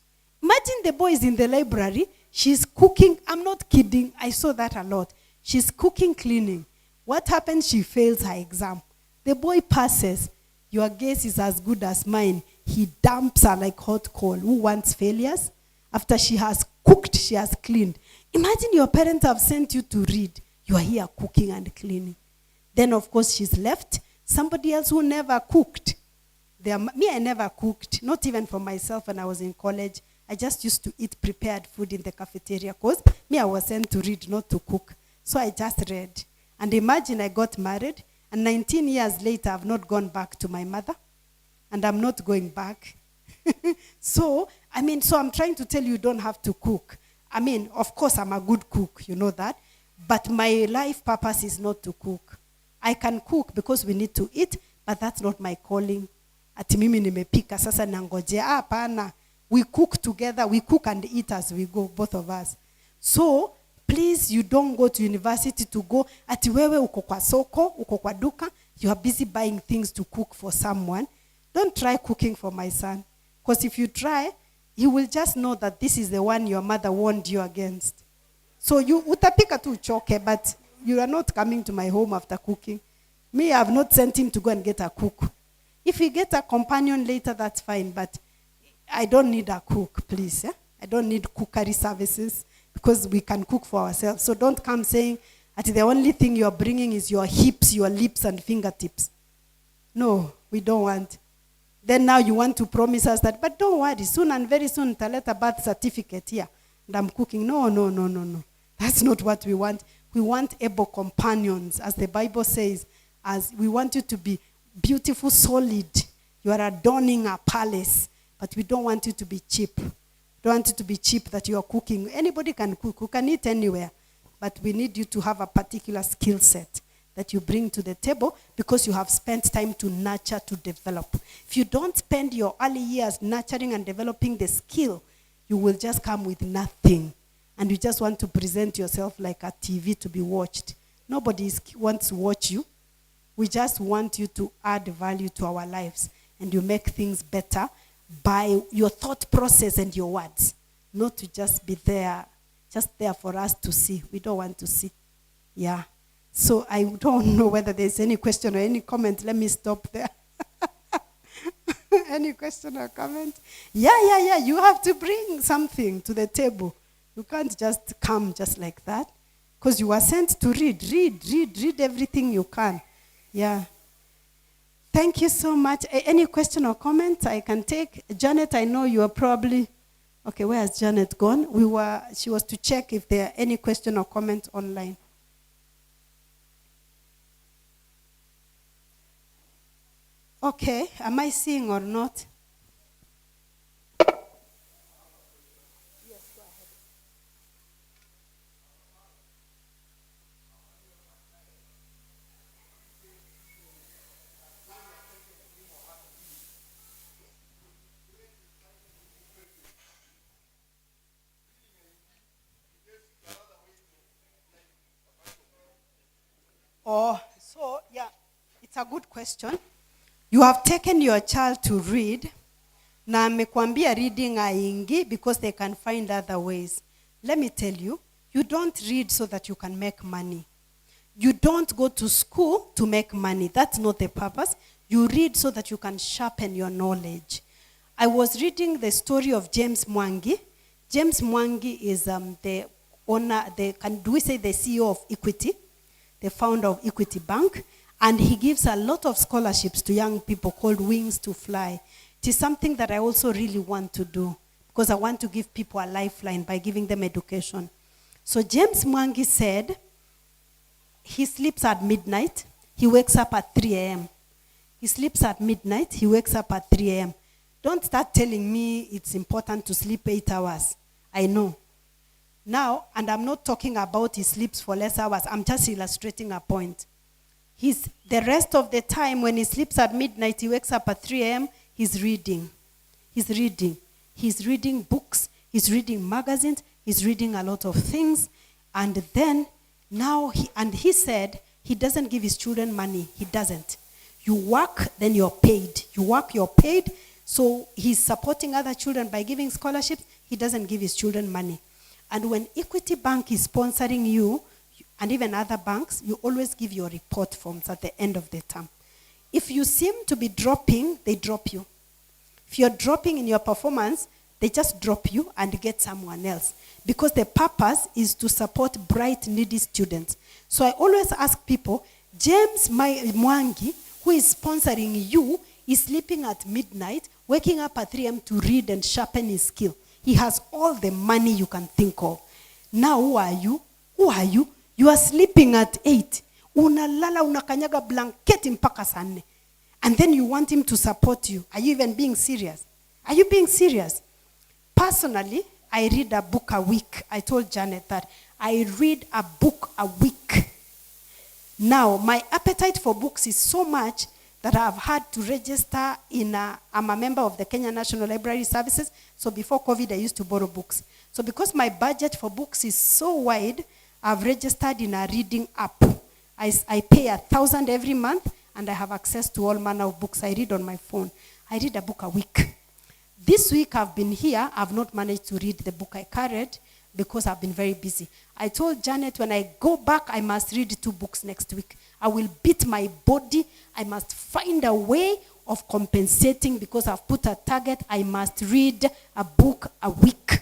Imagine the boy is in the library, she's cooking. I'm not kidding. I saw that a lot. She's cooking, cleaning. What happens? She fails her exam. The boy passes. Your guess is as good as mine. He dumps her like hot coal. Who wants failures? After she has cooked, she has cleaned. Imagine your parents have sent you to read. You are here cooking and cleaning. Then, of course, she's left. Somebody else who never cooked. Me, I never cooked, not even for myself when I was in college. I just used to eat prepared food in the cafeteria because me, I was sent to read, not to cook. So I just read. And imagine I got married, and 19 years later, I've not gone back to my mother, and I'm not going back. So I'm trying to tell you don't have to cook. I mean, of course, I'm a good cook, you know that. But my life purpose is not to cook. I can cook because we need to eat, but that's not my calling. Ati mimi nimepika sasa nangojea. Hapana. We cook together. We cook and eat as we go, both of us. So, please, you don't go to university to go. Ati wewe uko kwa soko, uko kwa duka. You are busy buying things to cook for someone. Don't try cooking for my son. Because if you try, you will just know that this is the one your mother warned you against. So you utapika tu uchoke, but you are not coming to my home after cooking. Me, I have not sent him to go and get a cook. If he gets a companion later, that's fine, but I don't need a cook, please. Yeah? I don't need cookery services because we can cook for ourselves. So don't come saying that the only thing you're bringing is your hips, your lips, and fingertips. No, we don't want. Then now you want to promise us that, but don't worry, soon and very soon, Taleta birth certificate here, and I'm cooking. No. That's not what we want. We want able companions, as the Bible says, as we want you to be beautiful, solid. You are adorning a palace, but we don't want you to be cheap. We don't want you to be cheap that you are cooking. Anybody can cook. You can eat anywhere, but we need you to have a particular skill set that you bring to the table because you have spent time to nurture, to develop. If you don't spend your early years nurturing and developing the skill, you will just come with nothing. And you just want to present yourself like a TV to be watched. Nobody wants to watch you. We just want you to add value to our lives. And you make things better by your thought process and your words. Not to just be there, just there for us to see. We don't want to see. Yeah. So I don't know whether there's any question or any comment. Let me stop there. Any question or comment? Yeah. You have to bring something to the table. You can't just come just like that. Because you are sent to read. Read everything you can. Yeah. Thank you so much. Any question or comment I can take? Janet, I know you are probably... Okay, where has Janet gone? She was to check if there are any question or comment online. Okay, am I seeing or not? Yes, go ahead. It's a good question. You have taken your child to read. Na amekwambia reading aingi because they can find other ways. Let me tell you, you don't read so that you can make money. You don't go to school to make money. That's not the purpose. You read so that you can sharpen your knowledge. I was reading the story of James Mwangi. James Mwangi is the owner, the CEO of Equity, the founder of Equity Bank. And he gives a lot of scholarships to young people called Wings to Fly. It is something that I also really want to do because I want to give people a lifeline by giving them education. So James Mwangi said he sleeps at midnight. He wakes up at 3 a.m. He sleeps at midnight. He wakes up at 3 a.m. Don't start telling me it's important to sleep 8 hours. I know. Now, and I'm not talking about he sleeps for less hours. I'm just illustrating a point. The rest of the time when he sleeps at midnight, he wakes up at 3 a.m., he's reading. He's reading books. He's reading magazines. He's reading a lot of things. And then now he said he doesn't give his children money. He doesn't. You work, then you're paid. You work, you're paid. So he's supporting other children by giving scholarships. He doesn't give his children money. And when Equity Bank is sponsoring you, and even other banks, you always give your report forms at the end of the term. If you seem to be dropping, they drop you. If you're dropping in your performance, they just drop you and get someone else. Because the purpose is to support bright, needy students. So I always ask people, James Mwangi, who is sponsoring you, is sleeping at midnight, waking up at 3 a.m. to read and sharpen his skill. He has all the money you can think of. Now who are you? Who are you? You are sleeping at 8. Unalala unakanyaga blanketi mpaka saa 4. And then you want him to support you. Are you even being serious? Are you being serious? Personally, I read a book a week. I told Janet that I read a book a week. Now, my appetite for books is so much that I've had to register I'm a member of the Kenya National Library Services. So before COVID, I used to borrow books. So because my budget for books is so wide, I've registered in a reading app. I pay 1,000 every month, and I have access to all manner of books I read on my phone. I read a book a week. This week I've been here, I've not managed to read the book I carried because I've been very busy. I told Janet when I go back, I must read 2 books next week. I will beat my body. I must find a way of compensating because I've put a target. I must read a book a week.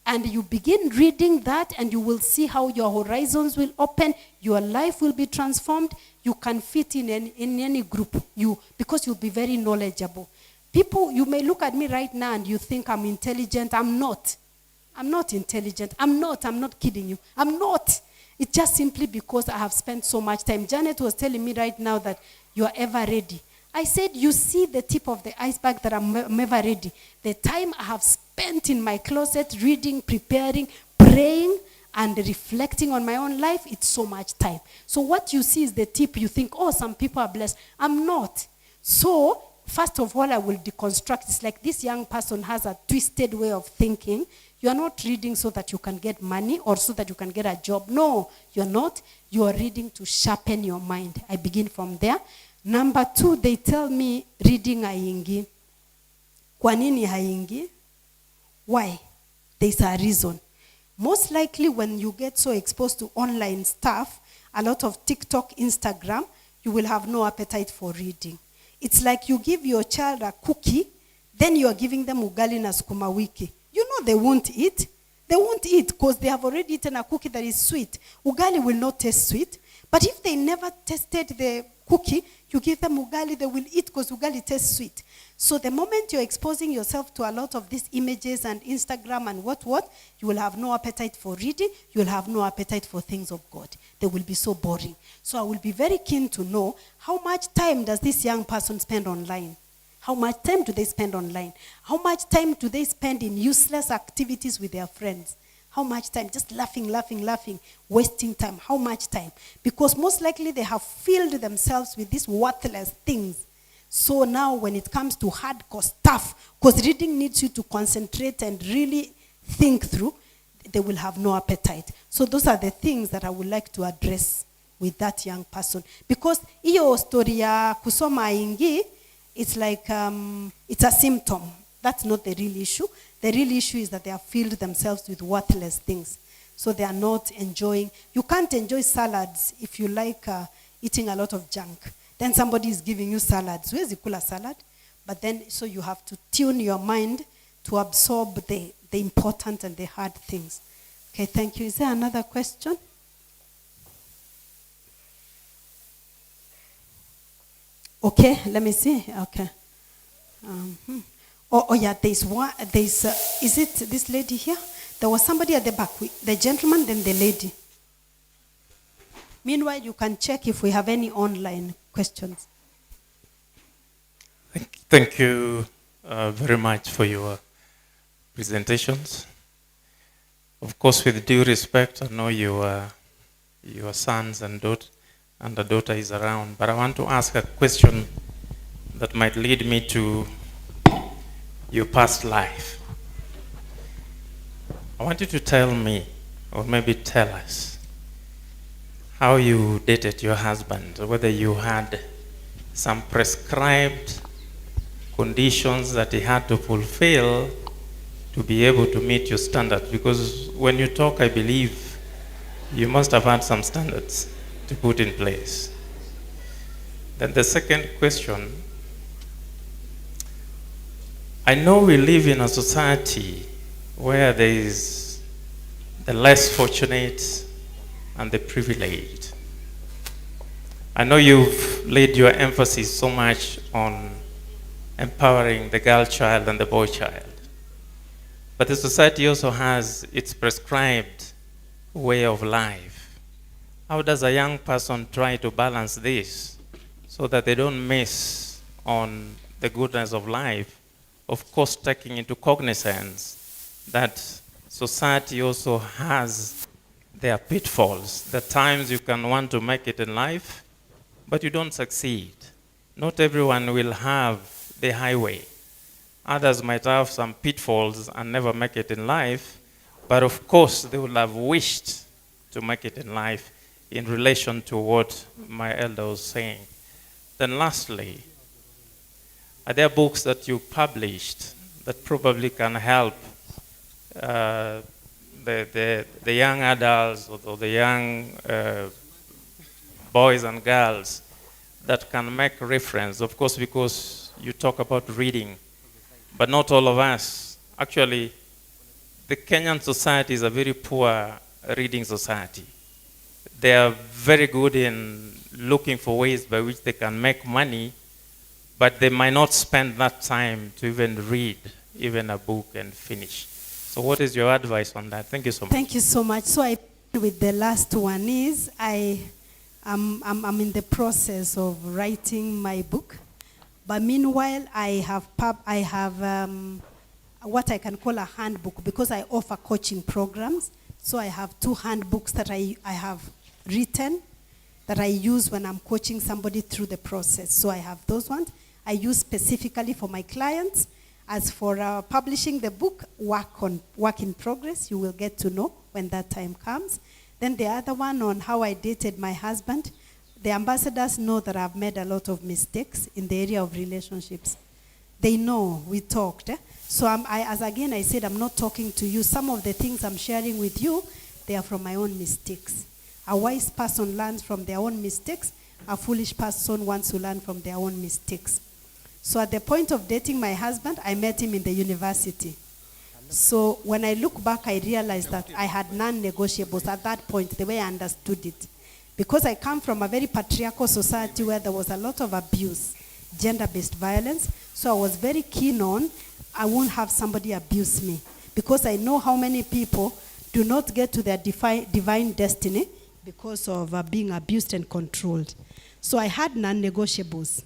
And you begin reading that and you will see how your horizons will open. Your life will be transformed. You can fit in any group because you'll be very knowledgeable. People, you may look at me right now and you think I'm intelligent. I'm not. I'm not intelligent. I'm not kidding you. I'm not. It's just simply because I have spent so much time. Janet was telling me right now that you are ever ready. I said, you see the tip of the iceberg that I'm ever ready. The time I have spent in my closet reading, preparing, praying, and reflecting on my own life, it's so much time. So what you see is the tip. You think, oh, some people are blessed. I'm not. So first of all, I will deconstruct. It's like this young person has a twisted way of thinking. You are not reading so that you can get money or so that you can get a job. No, you're not. You are reading to sharpen your mind. I begin from there. Number 2, they tell me reading haingi. Kwa nini haingi? Why? There's a reason. Most likely when you get so exposed to online stuff, a lot of TikTok, Instagram, you will have no appetite for reading. It's like you give your child a cookie, then you are giving them ugali na sukuma wiki. You know they won't eat. They won't eat because they have already eaten a cookie that is sweet. Ugali will not taste sweet. But if they never tasted the cookie, you give them ugali, they will eat because ugali tastes sweet. So the moment you're exposing yourself to a lot of these images and Instagram and what, you will have no appetite for reading. You will have no appetite for things of God. They will be so boring. So I will be very keen to know how much time does this young person spend online? How much time do they spend online? How much time do they spend in useless activities with their friends? How much time? Just laughing, wasting time. How much time? Because most likely they have filled themselves with these worthless things. So now when it comes to hardcore stuff, because reading needs you to concentrate and really think through, they will have no appetite. So those are the things that I would like to address with that young person. Because iyo story ya kusoma ingi, it's like, it's a symptom. That's not the real issue. The real issue is that they have filled themselves with worthless things. So they are not enjoying. You can't enjoy salads if you like eating a lot of junk. Then somebody is giving you salads. Where's the cooler salad? But then, so you have to tune your mind to absorb the important and the hard things. Okay, thank you. Is there another question? Okay, let me see. Okay. Oh yeah, there's one. Is it this lady here? There was somebody at the back. The gentleman, then the lady. Meanwhile, you can check if we have any online questions. Thank you very much for your presentations. Of course, with due respect, I know your sons and the daughter is around, but I want to ask a question that might lead me to your past life. I want you to tell me, or maybe tell us, how you dated your husband, whether you had some prescribed conditions that he had to fulfill to be able to meet your standards. Because when you talk, I believe you must have had some standards to put in place. Then the second question, I know we live in a society where there is the less fortunate and the privileged. I know you've laid your emphasis so much on empowering the girl child and the boy child. But the society also has its prescribed way of life. How does a young person try to balance this so that they don't miss on the goodness of life? Of course, taking into cognizance that society also has their pitfalls. The times you can want to make it in life, but you don't succeed. Not everyone will have the highway. Others might have some pitfalls and never make it in life, but of course they would have wished to make it in life in relation to what my elder was saying. Then lastly, are there books that you published that probably can help the young adults or the young boys and girls that can make reference? Of course, because you talk about reading, but not all of us. Actually, the Kenyan society is a very poor reading society. They are very good in looking for ways by which they can make money, but they might not spend that time to even read even a book and finish. So what is your advice on that? Thank you so much. Thank you so much. So I with the last one is I'm in the process of writing my book, but meanwhile I have what I can call a handbook because I offer coaching programs. So I have 2 handbooks that I have written that I use when I'm coaching somebody through the process. So I have those ones I use specifically for my clients. As for publishing the book, work in progress, you will get to know when that time comes. Then the other one on how I dated my husband, the ambassadors know that I've made a lot of mistakes in the area of relationships. They know, we talked. So as I said, I'm not talking to you. Some of the things I'm sharing with you, they are from my own mistakes. A wise person learns from their own mistakes. A foolish person wants to learn from their own mistakes. So at the point of dating my husband, I met him in the university. So when I look back, I realized that I had non-negotiables at that point, the way I understood it. Because I come from a very patriarchal society where there was a lot of abuse, gender-based violence. So I was very keen on, I won't have somebody abuse me. Because I know how many people do not get to their divine destiny because of being abused and controlled. So I had non-negotiables.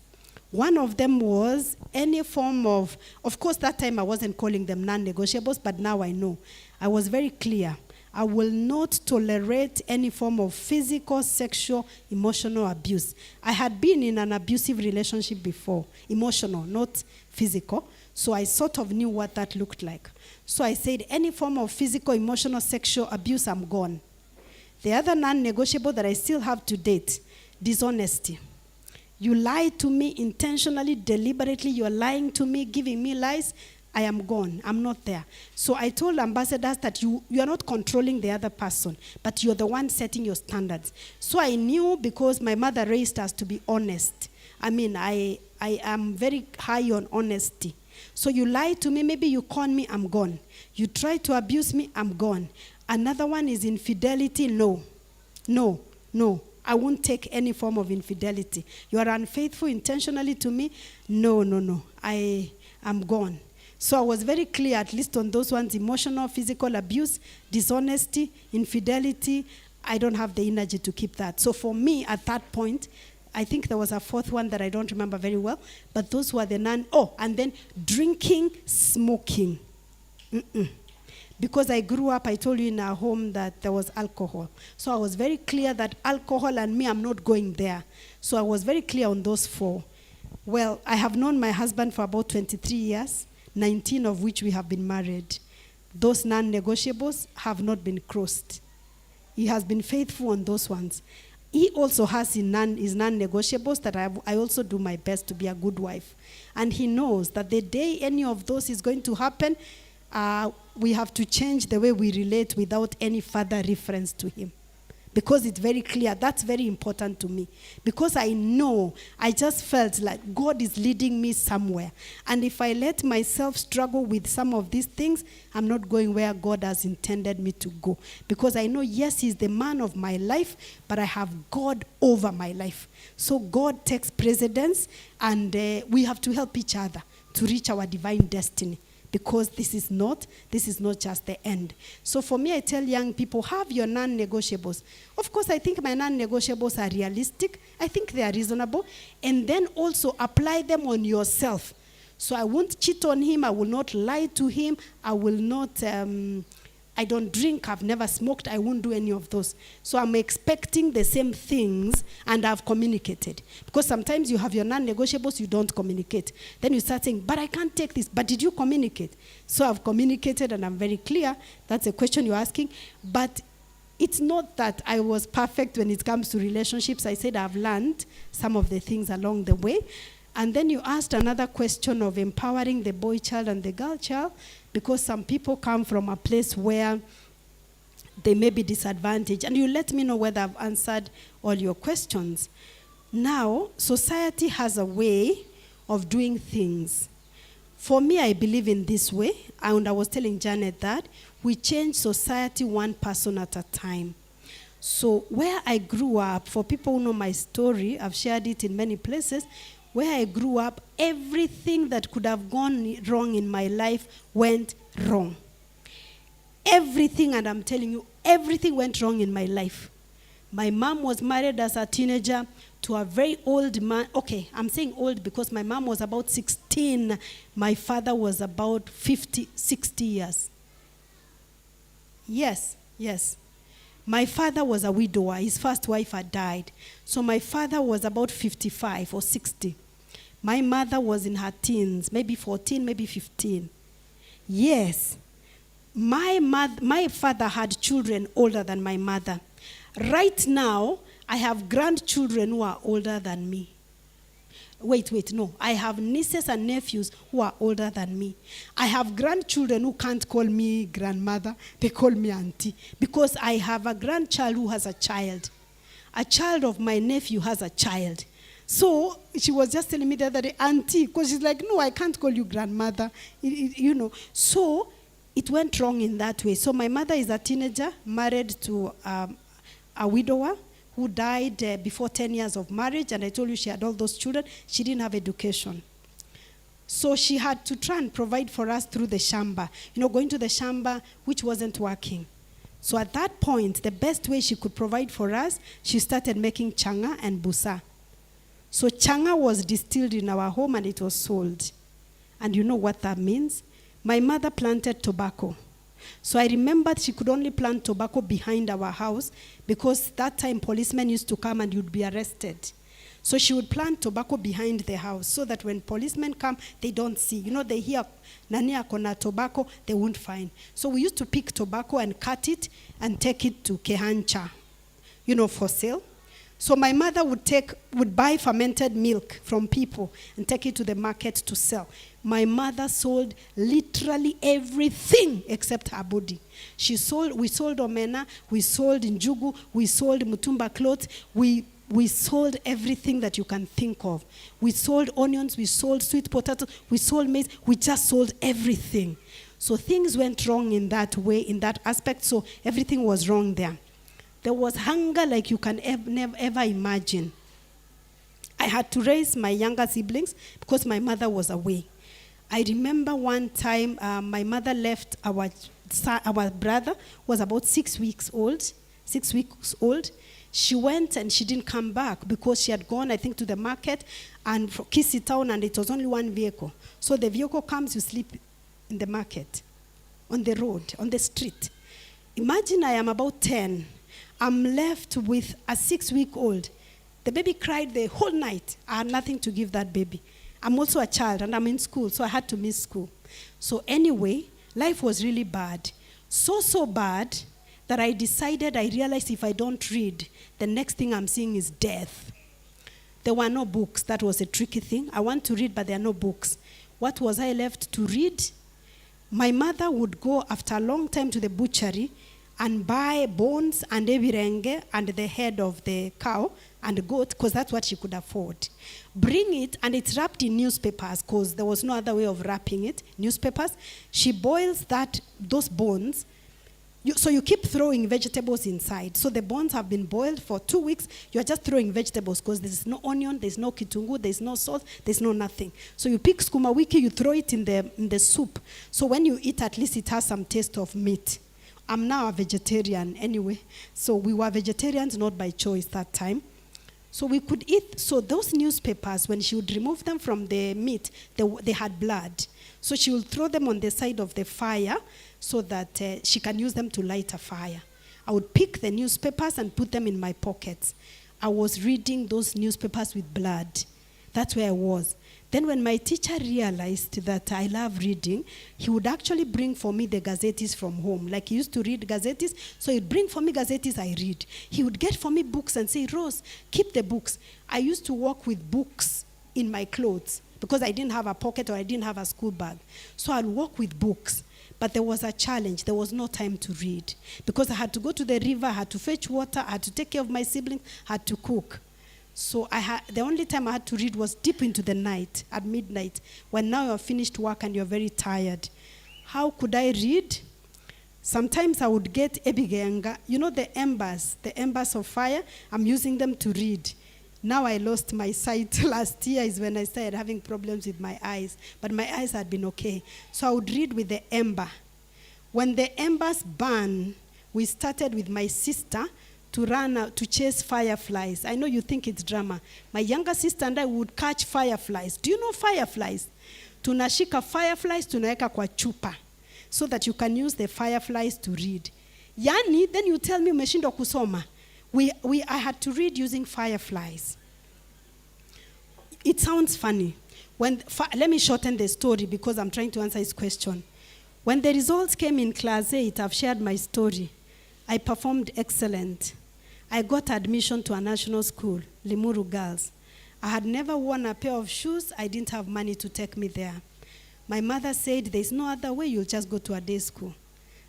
One of them was any form of course, that time I wasn't calling them non-negotiables, but now I know. I was very clear. I will not tolerate any form of physical, sexual, emotional abuse. I had been in an abusive relationship before, emotional, not physical. So I sort of knew what that looked like. So I said, any form of physical, emotional, sexual abuse, I'm gone. The other non-negotiable that I still have to date, dishonesty. You lie to me intentionally, deliberately, you're lying to me, giving me lies, I am gone, I'm not there. So I told ambassadors that you are not controlling the other person, but you're the one setting your standards. So I knew, because my mother raised us to be honest. I mean, I am very high on honesty. So you lie to me, maybe you con me, I'm gone. You try to abuse me, I'm gone. Another one is infidelity, no. I won't take any form of infidelity. You are unfaithful intentionally to me, no. I am gone. So I was very clear, at least on those ones, emotional, physical abuse, dishonesty, infidelity. I don't have the energy to keep that. So for me, at that point, I think there was a 4th one that I don't remember very well, but those were the and then drinking, smoking. Because I grew up, I told you in our home that there was alcohol. So I was very clear that alcohol and me, I'm not going there. So I was very clear on those 4. Well, I have known my husband for about 23 years, 19 of which we have been married. those non-negotiables have not been crossed. He has been faithful on those ones. He also has his non-negotiables that I also do my best to be a good wife. And he knows that the day any of those is going to happen, we have to change the way we relate without any further reference to him. Because it's very clear. That's very important to me. Because I know, I just felt like God is leading me somewhere. And if I let myself struggle with some of these things, I'm not going where God has intended me to go. Because I know, yes, he's the man of my life, but I have God over my life. So God takes precedence, and we have to help each other to reach our divine destiny. Because this is not just the end. So for me, I tell young people, have your non-negotiables. Of course, I think my non-negotiables are realistic. I think they are reasonable. And then also apply them on yourself. So I won't cheat on him. I will not lie to him. I will not, I don't drink. I've never smoked. I won't do any of those. So I'm expecting the same things, and I've communicated. Because sometimes you have your non-negotiables, you don't communicate. Then you start saying, but I can't take this. But did you communicate? So I've communicated, and I'm very clear. That's a question you're asking. But it's not that I was perfect when it comes to relationships. I said I've learned some of the things along the way. And then you asked another question of empowering the boy child and the girl child, because some people come from a place where they may be disadvantaged. And you let me know whether I've answered all your questions. Now, society has a way of doing things. For me, I believe in this way, and I was telling Janet that we change society one person at a time. So where I grew up, for people who know my story, I've shared it in many places, where I grew up, everything that could have gone wrong in my life went wrong. Everything, and I'm telling you, everything went wrong in my life. My mom was married as a teenager to a very old man. Okay, I'm saying old because my mom was about 16. My father was about 50, 60 years. Yes. My father was a widower. His first wife had died. So my father was about 55 or 60. My mother was in her teens, maybe 14, maybe 15. Yes. My father had children older than my mother. Right now, I have grandchildren who are older than me. Wait, no. I have nieces and nephews who are older than me. I have grandchildren who can't call me grandmother. They call me auntie. Because I have a grandchild who has a child. A child of my nephew has a child. So she was just telling me the other day, auntie, because she's like, no, I can't call you grandmother. So it went wrong in that way. So my mother is a teenager, married to a widower, who died before 10 years of marriage, and I told you she had all those children. She didn't have education. So she had to try and provide for us through the shamba. Going to the shamba, which wasn't working. So at that point, the best way she could provide for us, she started making changa and busa. So changa was distilled in our home, and it was sold. And you know what that means? My mother planted tobacco. So I remembered she could only plant tobacco behind our house, because that time policemen used to come and you'd be arrested. So she would plant tobacco behind the house so that when policemen come, they don't see. They hear nani akona tobacco, they won't find. So we used to pick tobacco and cut it and take it to Kehancha, for sale. So my mother would buy fermented milk from people and take it to the market to sell. My mother sold literally everything except her body. We sold omena, we sold njugu, we sold mutumba clothes, we sold everything that you can think of. We sold onions, we sold sweet potatoes, we sold maize, we just sold everything. So things went wrong in that way, in that aspect, so everything was wrong there. There was hunger like you can never ever imagine. I had to raise my younger siblings because my mother was away. I remember one time my mother left our brother, was about 6 weeks old. She went and she didn't come back because she had gone, I think, to the market and for Kisi town, and it was only one vehicle. So the vehicle comes, you sleep in the market, on the road, on the street. Imagine I am about 10. I'm left with a 6-week-old. The baby cried the whole night. I had nothing to give that baby. I'm also a child and I'm in school, so I had to miss school. So anyway, Life was really bad. So bad that I realized if I don't read, the next thing I'm seeing is death. There were no books. That was a tricky thing. I want to read, but there are no books. What was I left to read? My mother would go after a long time to the butchery and buy bones and ebirenge and the head of the cow and goat, because that's what she could afford. Bring it, and it's wrapped in newspapers because there was no other way of wrapping it. Newspapers. She boils those bones. So you keep throwing vegetables inside. So the bones have been boiled for 2 weeks. You're just throwing vegetables because there's no onion, there's no kitungu, there's no salt, there's no nothing. So you pick skuma wiki, you throw it in the soup. So when you eat, at least it has some taste of meat. I'm now a vegetarian anyway. So we were vegetarians, not by choice that time. So we could eat. So those newspapers, when she would remove them from the meat, they had blood. So she would throw them on the side of the fire so that she can use them to light a fire. I would pick the newspapers and put them in my pockets. I was reading those newspapers with blood. That's where I was. Then when my teacher realized that I love reading, he would actually bring for me the gazettes from home. Like he used to read gazettes, so he'd bring for me gazettes, I read. He would get for me books and say, Rose, keep the books. I used to walk with books in my clothes because I didn't have a pocket or I didn't have a school bag. So I'd walk with books. But there was a challenge. There was no time to read because I had to go to the river, I had to fetch water, I had to take care of my siblings, I had to cook. So the only time I had to read was deep into the night, at midnight, when now you're finished work and you're very tired. How could I read? Sometimes I would get ebigenga, the embers of fire. I'm using them to read. Now I lost my sight. Last year is when I started having problems with my eyes, but my eyes had been okay. So I would read with the ember. When the embers burn, we started with my sister to run out to chase fireflies. I know you think it's drama. My younger sister and I would catch fireflies. Do you know fireflies? Tunashika fireflies, tunaeka kwa chupa, so that you can use the fireflies to read. Yani, then you tell me umeshindwa kusoma. I had to read using fireflies. It sounds funny. Let me shorten the story because I'm trying to answer his question. When the results came in class 8, I've shared my story. I performed excellent. I got admission to a national school, Limuru Girls. I had never worn a pair of shoes. I didn't have money to take me there. My mother said, there's no other way, you'll just go to a day school.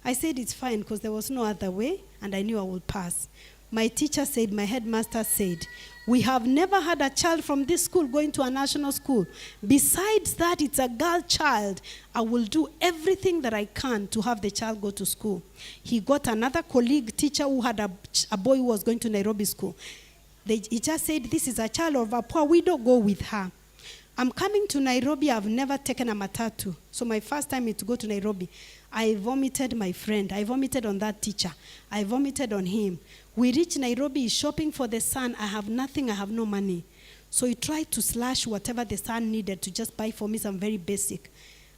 I said, it's fine, because there was no other way, and I knew I would pass. My teacher said, my headmaster said, we have never had a child from this school going to a national school. Besides that, it's a girl child. I will do everything that I can to have the child go to school. He got another colleague teacher who had a boy who was going to Nairobi school. He just said, this is a child of a poor widow, go with her. I'm coming to Nairobi. I've never taken a matatu. So my first time to go to Nairobi, I vomited my friend. I vomited on that teacher. I vomited on him. We reach Nairobi, he's shopping for the son. I have nothing, I have no money. So he tried to slash whatever the son needed to just buy for me some very basic.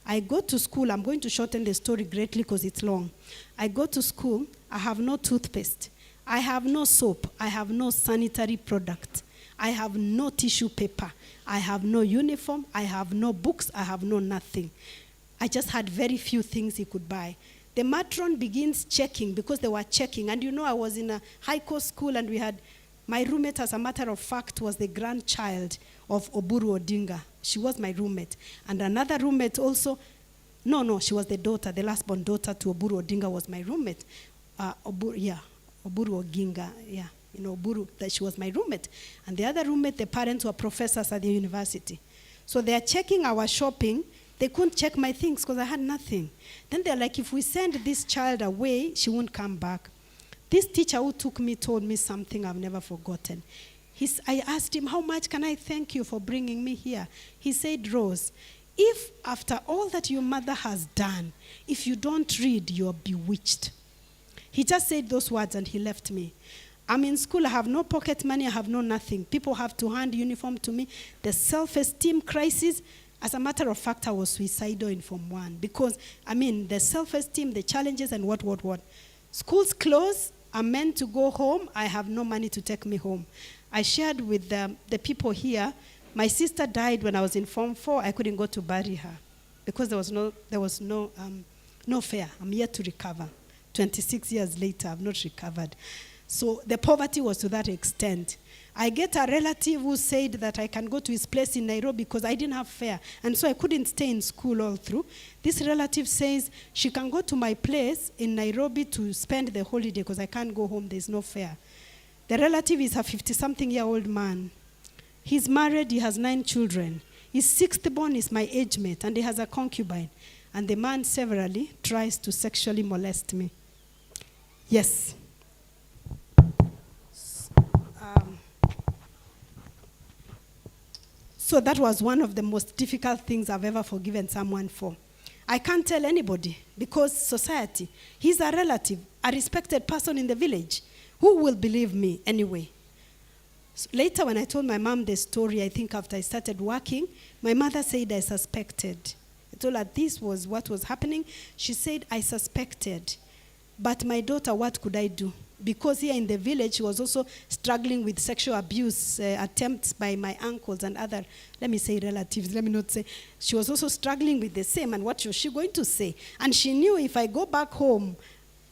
I go to school. I'm going to shorten the story greatly because it's long. I go to school. I have no toothpaste. I have no soap. I have no sanitary product. I have no tissue paper. I have no uniform. I have no books. I have no nothing. I just had very few things he could buy. The matron begins checking because they were checking. And I was in a high cost school and we had, my roommate, as a matter of fact, was the grandchild of Oburu Odinga. She was my roommate. And another roommate also, she was the daughter, the last born daughter to Oburu Odinga was my roommate. Oburu Oginga, Oburu, that she was my roommate. And the other roommate, the parents were professors at the university. So they are checking our shopping. They couldn't check my things because I had nothing. Then they're like, if we send this child away, she won't come back. This teacher who took me told me something I've never forgotten. I asked him, how much can I thank you for bringing me here? He said, Rose, if after all that your mother has done, if you don't read, you're bewitched. He just said those words and he left me. I'm in school, I have no pocket money, I have no nothing. People have to hand uniform to me. The self-esteem crisis. As a matter of fact, I was suicidal in Form 1 because, the self-esteem, the challenges, and what. Schools close, I'm meant to go home. I have no money to take me home. I shared with the people here, my sister died when I was in Form 4. I couldn't go to bury her because there was no No fair. I'm yet to recover. 26 years later, I've not recovered. So the poverty was to that extent. I get a relative who said that I can go to his place in Nairobi because I didn't have fare. And so I couldn't stay in school all through. This relative says she can go to my place in Nairobi to spend the holiday because I can't go home. There's no fare. The relative is a 50-something-year-old man. He's married. He has 9 children. His 6th born is my age mate, and he has a concubine. And the man severally tries to sexually molest me. Yes. So that was one of the most difficult things I've ever forgiven someone for. I can't tell anybody because society, he's a relative, a respected person in the village. Who will believe me anyway? So later when I told my mom the story, I think after I started working, my mother said I suspected. I told her this was what was happening. She said, I suspected. But my daughter, what could I do? Because here in the village, she was also struggling with sexual abuse attempts by my uncles and other, let me say relatives, let me not say. She was also struggling with the same, and what was she going to say? And she knew if I go back home,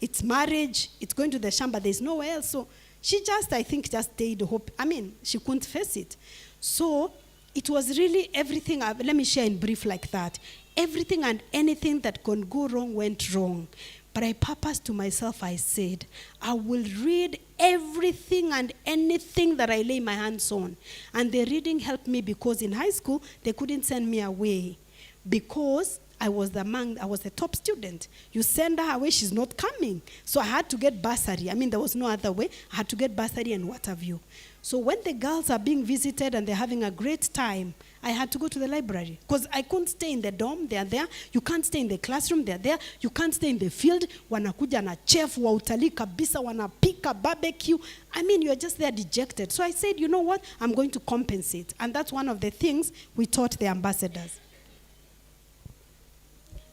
it's marriage, it's going to the shamba, there's nowhere else. So she just, I think, just stayed hope. I mean, she couldn't face it. So it was really everything, let me share in brief like that. Everything and anything that can go wrong went wrong. But I purposed to myself, I said, I will read everything and anything that I lay my hands on. And the reading helped me because in high school, they couldn't send me away because I was the top student. You send her away, she's not coming. So I had to get bursary. I mean, there was no other way. I had to get bursary and what have you. So when the girls are being visited and they're having a great time, I had to go to the library because I couldn't stay in the dorm. They're there. You can't stay in the classroom. They're there. You can't stay in the field. Wanakuja na chef wa utalii kabisa, wanapika barbecue. I mean, you're just there dejected. So I said, you know what? I'm going to compensate. And that's one of the things we taught the ambassadors.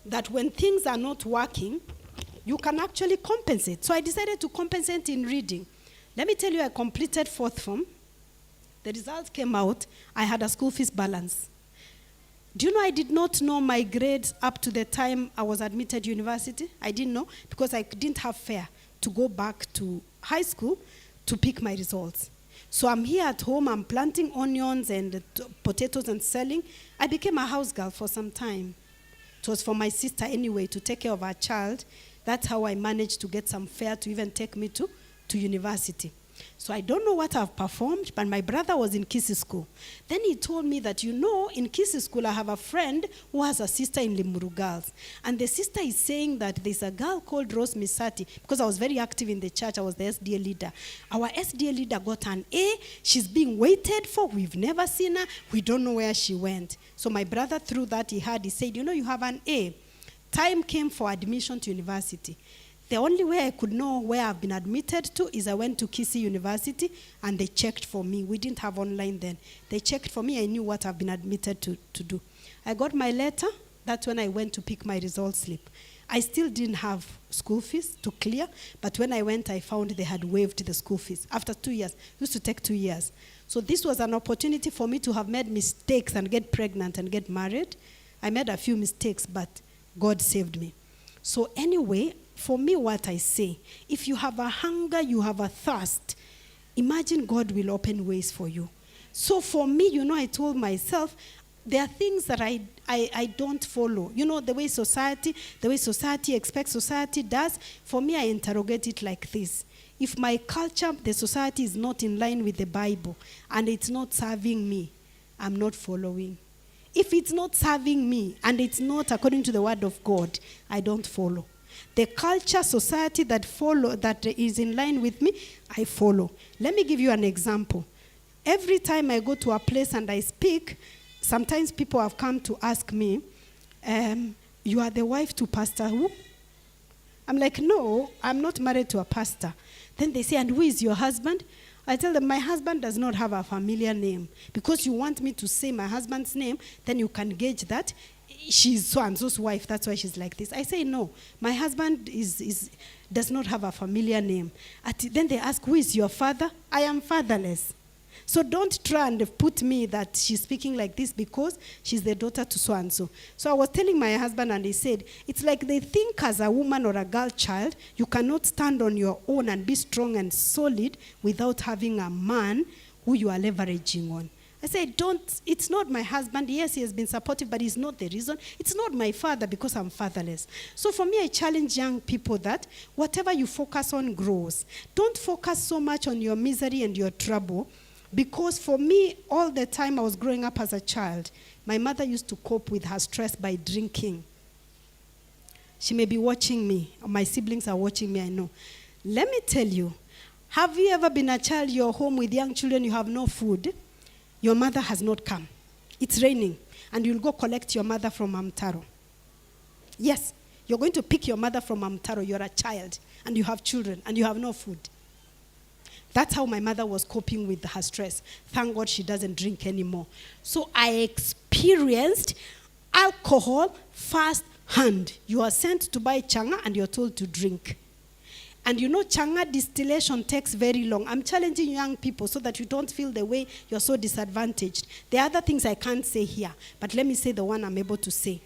That when things are not working, you can actually compensate. So I decided to compensate in reading. Let me tell you, I completed 4th form. The results came out. I had a school fees balance. Do you know I did not know my grades up to the time I was admitted university? I didn't know because I didn't have fare to go back to high school to pick my results. So I'm here at home. I'm planting onions and potatoes and selling. I became a house girl for some time. It was for my sister anyway to take care of her child. That's how I managed to get some fare to even take me to university. So I don't know what I've performed, but my brother was in Kisumu school. Then he told me that, you know, in Kisumu school I have a friend who has a sister in Limuru Girls. And the sister is saying that there's a girl called Rose Misati, because I was very active in the church, I was the S.D.A leader. Our S.D.A leader got an A, she's being waited for, we've never seen her, we don't know where she went. So my brother, through that he said, you know, you have an A. Time came for admission to university. The only way I could know where I've been admitted to is I went to Kisumu University and they checked for me. We didn't have online then. They checked for me. I knew what I've been admitted to do. I got my letter. That's when I went to pick my result slip. I still didn't have school fees to clear, but when I went, I found they had waived the school fees after 2 years. It used to take 2 years. So this was an opportunity for me to have made mistakes and get pregnant and get married. I made a few mistakes, but God saved me. So anyway, for me, what I say, if you have a hunger, you have a thirst, imagine God will open ways for you. So for me, you know, I told myself, there are things that I don't follow. You know, the way society expects, society does. For me, I interrogate it like this. If my culture, the society is not in line with the Bible, and it's not serving me, I'm not following. If it's not serving me, and it's not according to the word of God, I don't follow. The culture, society that is in line with me, I follow. Let me give you an example. Every time I go to a place and I speak, sometimes people have come to ask me, you are the wife to Pastor who? I'm like, no, I'm not married to a pastor. Then they say, and who is your husband? I tell them, my husband does not have a familiar name. Because you want me to say my husband's name, then you can gauge that she's so-and-so's wife, that's why she's like this. I say, no, my husband does not have a familiar name. Then they ask, who is your father? I am fatherless. So don't try and put me that she's speaking like this because she's the daughter to so-and-so. So I was telling my husband, and he said, it's like they think as a woman or a girl child, you cannot stand on your own and be strong and solid without having a man who you are leveraging on. I said, it's not my husband. Yes, he has been supportive, but he's not the reason. It's not my father because I'm fatherless. So for me, I challenge young people that whatever you focus on grows. Don't focus so much on your misery and your trouble, because for me, all the time I was growing up as a child, my mother used to cope with her stress by drinking. She may be watching me, or my siblings are watching me, I know. Let me tell you, have you ever been a child, you're home with young children, you have no food? Your mother has not come. It's raining, and you'll go collect your mother from Amtaro. Yes, you're going to pick your mother from Amtaro. You're a child, and you have children, and you have no food. That's how my mother was coping with her stress. Thank God she doesn't drink anymore. So I experienced alcohol firsthand. You are sent to buy changa, and you're told to drink. And you know, changa distillation takes very long. I'm challenging young people so that you don't feel the way you're so disadvantaged. There are other things I can't say here, but let me say the one I'm able to say.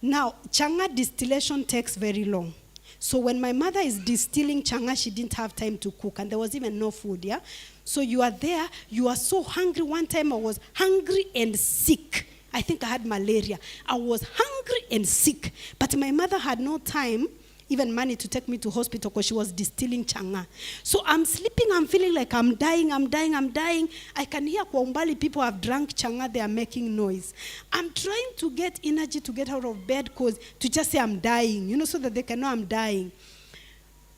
Now, changa distillation takes very long. So when my mother is distilling changa, she didn't have time to cook, and there was even no food, yeah? So you are there, you are so hungry. One time I was hungry and sick. I think I had malaria. I was hungry and sick, but my mother had no time, even money, to take me to hospital because she was distilling changa. So I'm sleeping, I'm feeling like I'm dying. I can hear kwa umbali people have drank changa, they are making noise. I'm trying to get energy to get out of bed because to just say I'm dying, you know, so that they can know I'm dying.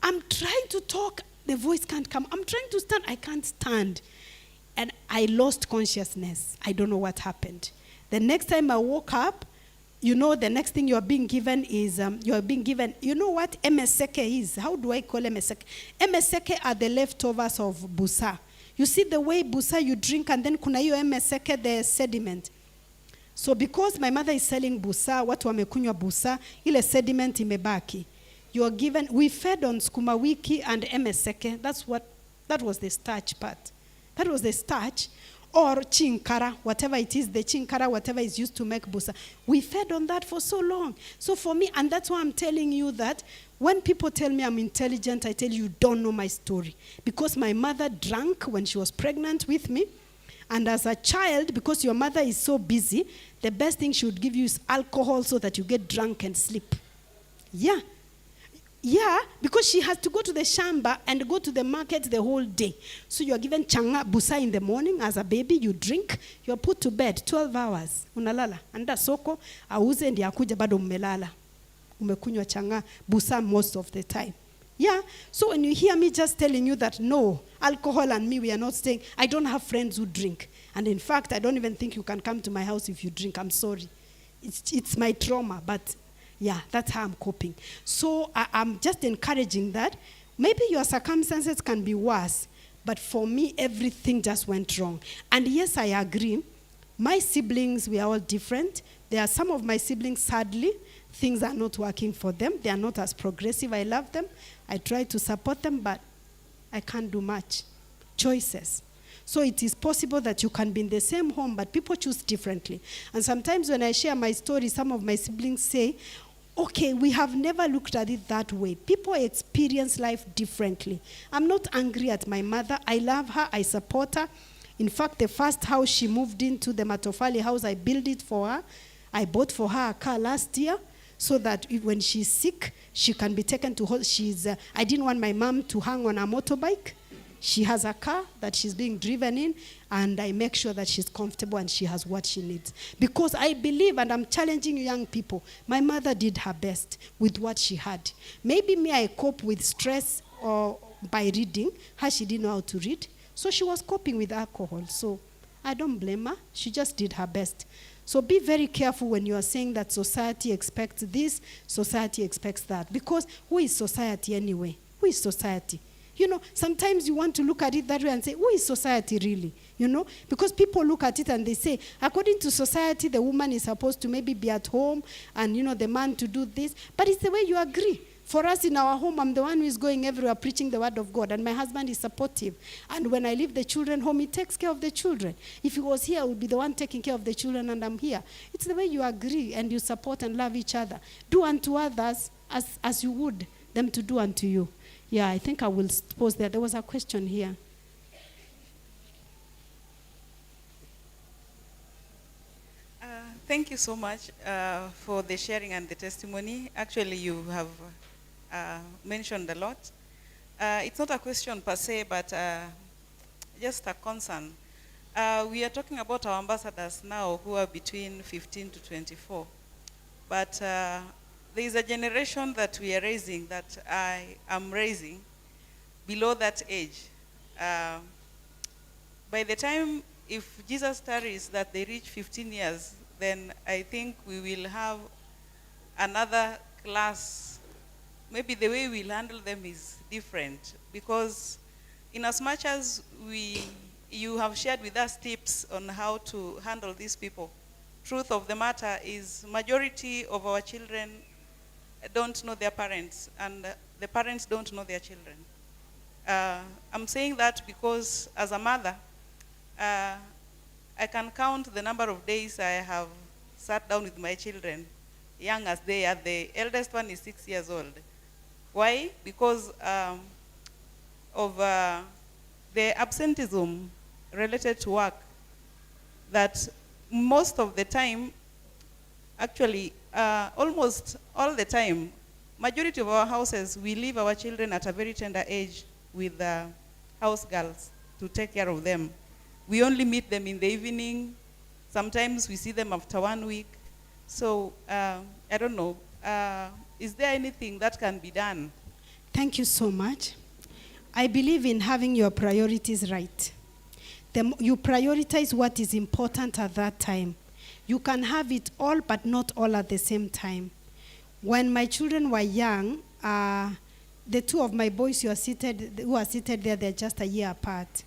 I'm trying to talk, the voice can't come. I'm trying to stand, I can't stand. And I lost consciousness. I don't know what happened. The next time I woke up, you know, the next thing you're being given is, you know what MSK is? How do I call MSK? MSK are the leftovers of busa. You see the way busa you drink, and then kuna hiyo MSK, the sediment. So because my mother is selling busa, watu wamekunywa busa, ile sediment imebaki. You are given, we fed on skuma wiki and MSK. That was the starch part. That was the starch. Or chinkara, whatever it is, the chinkara, whatever is used to make busa. We fed on that for so long. So for me, and that's why I'm telling you that when people tell me I'm intelligent, I tell you don't know my story. Because my mother drank when she was pregnant with me. And as a child, because your mother is so busy, the best thing she would give you is alcohol so that you get drunk and sleep. Yeah. Yeah, because she has to go to the shamba and go to the market the whole day. So you are given changa busa in the morning as a baby, you drink, you are put to bed 12 hours. Unalala. Anda soko, auze ndi akuja bado umelala. Umekunywa changa busa most of the time. Yeah, so when you hear me just telling you that no, alcohol and me, we are not staying, I don't have friends who drink. And in fact, I don't even think you can come to my house if you drink. I'm sorry. It's my trauma, but yeah, that's how I'm coping. So I'm just encouraging that maybe your circumstances can be worse, but for me, everything just went wrong. And yes, I agree. My siblings, we are all different. There are some of my siblings, sadly, things are not working for them. They are not as progressive. I love them. I try to support them, but I can't do much. Choices. So it is possible that you can be in the same home, but people choose differently. And sometimes when I share my story, some of my siblings say, okay, we have never looked at it that way. People experience life differently. I'm not angry at my mother. I love her. I support her. In fact, the first house she moved into, the Matofali house, I built it for her. I bought for her a car last year so that when she's sick, she can be taken to hospital. I didn't want my mom to hang on a motorbike. She has a car that she's being driven in, and I make sure that she's comfortable and she has what she needs. Because I believe, and I'm challenging young people, my mother did her best with what she had. Maybe me, I cope with stress or by reading. Her, she didn't know how to read. So she was coping with alcohol. So I don't blame her. She just did her best. So be very careful when you are saying that society expects this, society expects that. Because who is society anyway? Who is society? You know, sometimes you want to look at it that way and say, who is society really? You know, because people look at it and they say, according to society, the woman is supposed to maybe be at home and, you know, the man to do this. But it's the way you agree. For us in our home, I'm the one who is going everywhere preaching the word of God, and my husband is supportive. And when I leave the children home, he takes care of the children. If he was here, I would be the one taking care of the children, and I'm here. It's the way you agree and you support and love each other. Do unto others as you would them to do unto you. Yeah, I think I will pause there. There was a question here. Thank you so much for the sharing and the testimony. Actually, you have mentioned a lot. It's not a question per se, but just a concern. We are talking about our ambassadors now who are between 15 to 24. But there is a generation that we are raising, that I am raising, below that age. By the time, if Jesus tarries, that they reach 15 years, then I think we will have another class. Maybe the way we'll handle them is different, because in as much as you have shared with us tips on how to handle these people, truth of the matter is majority of our children don't know their parents, and the parents don't know their children. I'm saying that because as a mother, I can count the number of days I have sat down with my children, young as they are. The eldest one is 6 years old. Why? Because of the absenteeism related to work, that most of the time, actually almost all the time, majority of our houses, we leave our children at a very tender age with house girls to take care of them. We only meet them in the evening. Sometimes we see them after 1 week. So I don't know. Is there anything that can be done? Thank you so much. I believe in having your priorities right. You prioritize what is important at that time. You can have it all, but not all at the same time. When my children were young, the two of my boys who are seated there, they're just a year apart.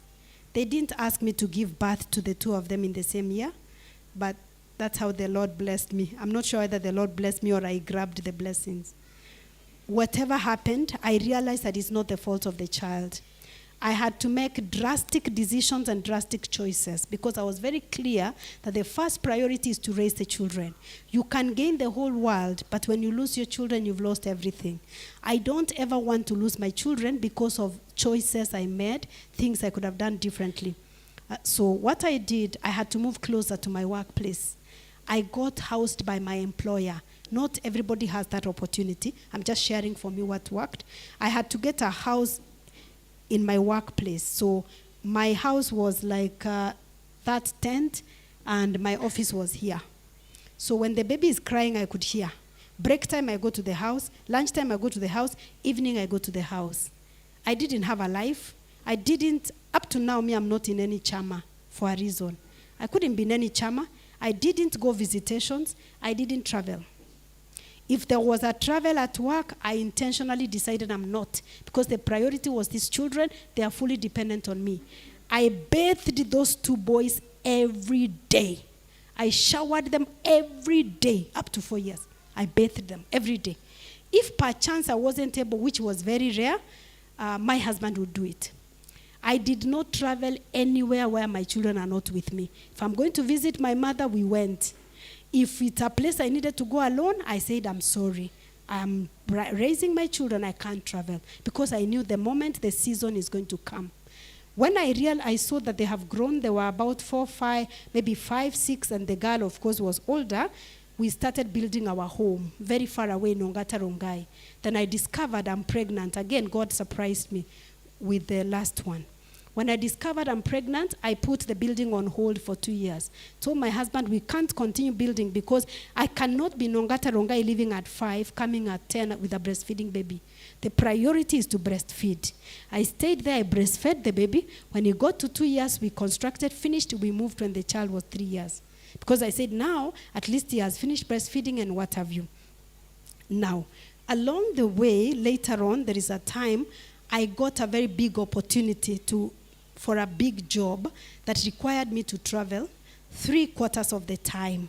They didn't ask me to give birth to the two of them in the same year, but that's how the Lord blessed me. I'm not sure whether the Lord blessed me or I grabbed the blessings. Whatever happened, I realized that it's not the fault of the child. I had to make drastic decisions and drastic choices because I was very clear that the first priority is to raise the children. You can gain the whole world, but when you lose your children, you've lost everything. I don't ever want to lose my children because of choices I made, things I could have done differently. So what I did, I had to move closer to my workplace. I got housed by my employer. Not everybody has that opportunity. I'm just sharing for me what worked. I had to get a house in my workplace. So my house was like that tent, and my office was here. So when the baby is crying, I could hear. Break time, I go to the house. Lunchtime, I go to the house. Evening, I go to the house. I didn't have a life. Up to now, I'm not in any chama for a reason. I couldn't be in any chama. I didn't go visitations. I didn't travel. If there was a travel at work, I intentionally decided I'm not, because the priority was these children. They are fully dependent on me. I bathed those two boys every day. I showered them every day, up to 4 years. I bathed them every day. If perchance I wasn't able, which was very rare, my husband would do it. I did not travel anywhere where my children are not with me. If I'm going to visit my mother, we went. If it's a place I needed to go alone, I said, I'm sorry. I'm raising my children, I can't travel. Because I knew the moment the season is going to come. When I saw that they have grown, they were about 4, 5, maybe 5, 6, and the girl, of course, was older. We started building our home very far away in Ongata Rongai. Then I discovered I'm pregnant. Again, God surprised me with the last one. When I discovered I'm pregnant, I put the building on hold for 2 years. Told my husband, we can't continue building because I cannot be in Ongata Rongai living at 5, coming at 10 with a breastfeeding baby. The priority is to breastfeed. I stayed there, I breastfed the baby. When he got to 2 years, we constructed, finished, we moved when the child was 3 years. Because I said, now, at least he has finished breastfeeding and what have you. Now, along the way, later on, there is a time I got a very big opportunity for a big job that required me to travel 3/4 of the time.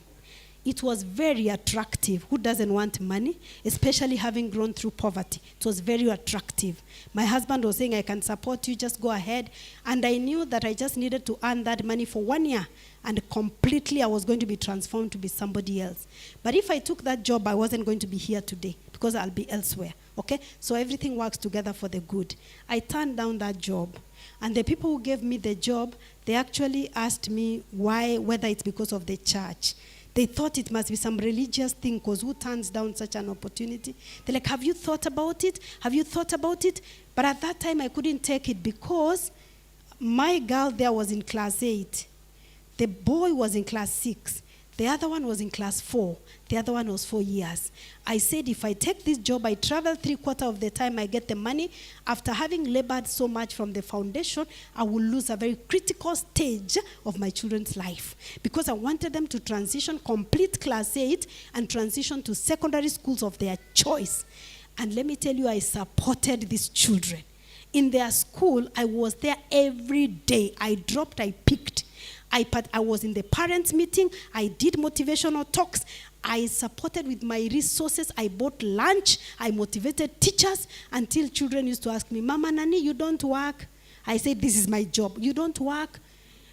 It was very attractive. Who doesn't want money? Especially having grown through poverty. It was very attractive. My husband was saying, I can support you, just go ahead. And I knew that I just needed to earn that money for 1 year. And completely I was going to be transformed to be somebody else. But if I took that job, I wasn't going to be here today because I'll be elsewhere. Okay? So everything works together for the good. I turned down that job. And the people who gave me the job, they actually asked me why, whether it's because of the church. They thought it must be some religious thing, because who turns down such an opportunity? They're like, have you thought about it? Have you thought about it? But at that time, I couldn't take it because my girl there was in class 8. The boy was in class 6. The other one was in class 4. The other one was 4 years. I said, if I take this job, I travel 3/4 of the time, I get the money. After having labored so much from the foundation, I will lose a very critical stage of my children's life. Because I wanted them to transition, complete class 8, and transition to secondary schools of their choice. And let me tell you, I supported these children. In their school, I was there every day. I dropped, I picked. I was in the parents' meeting. I did motivational talks. I supported with my resources. I bought lunch. I motivated teachers until children used to ask me, Mama Nani, you don't work? I said, this is my job. You don't work?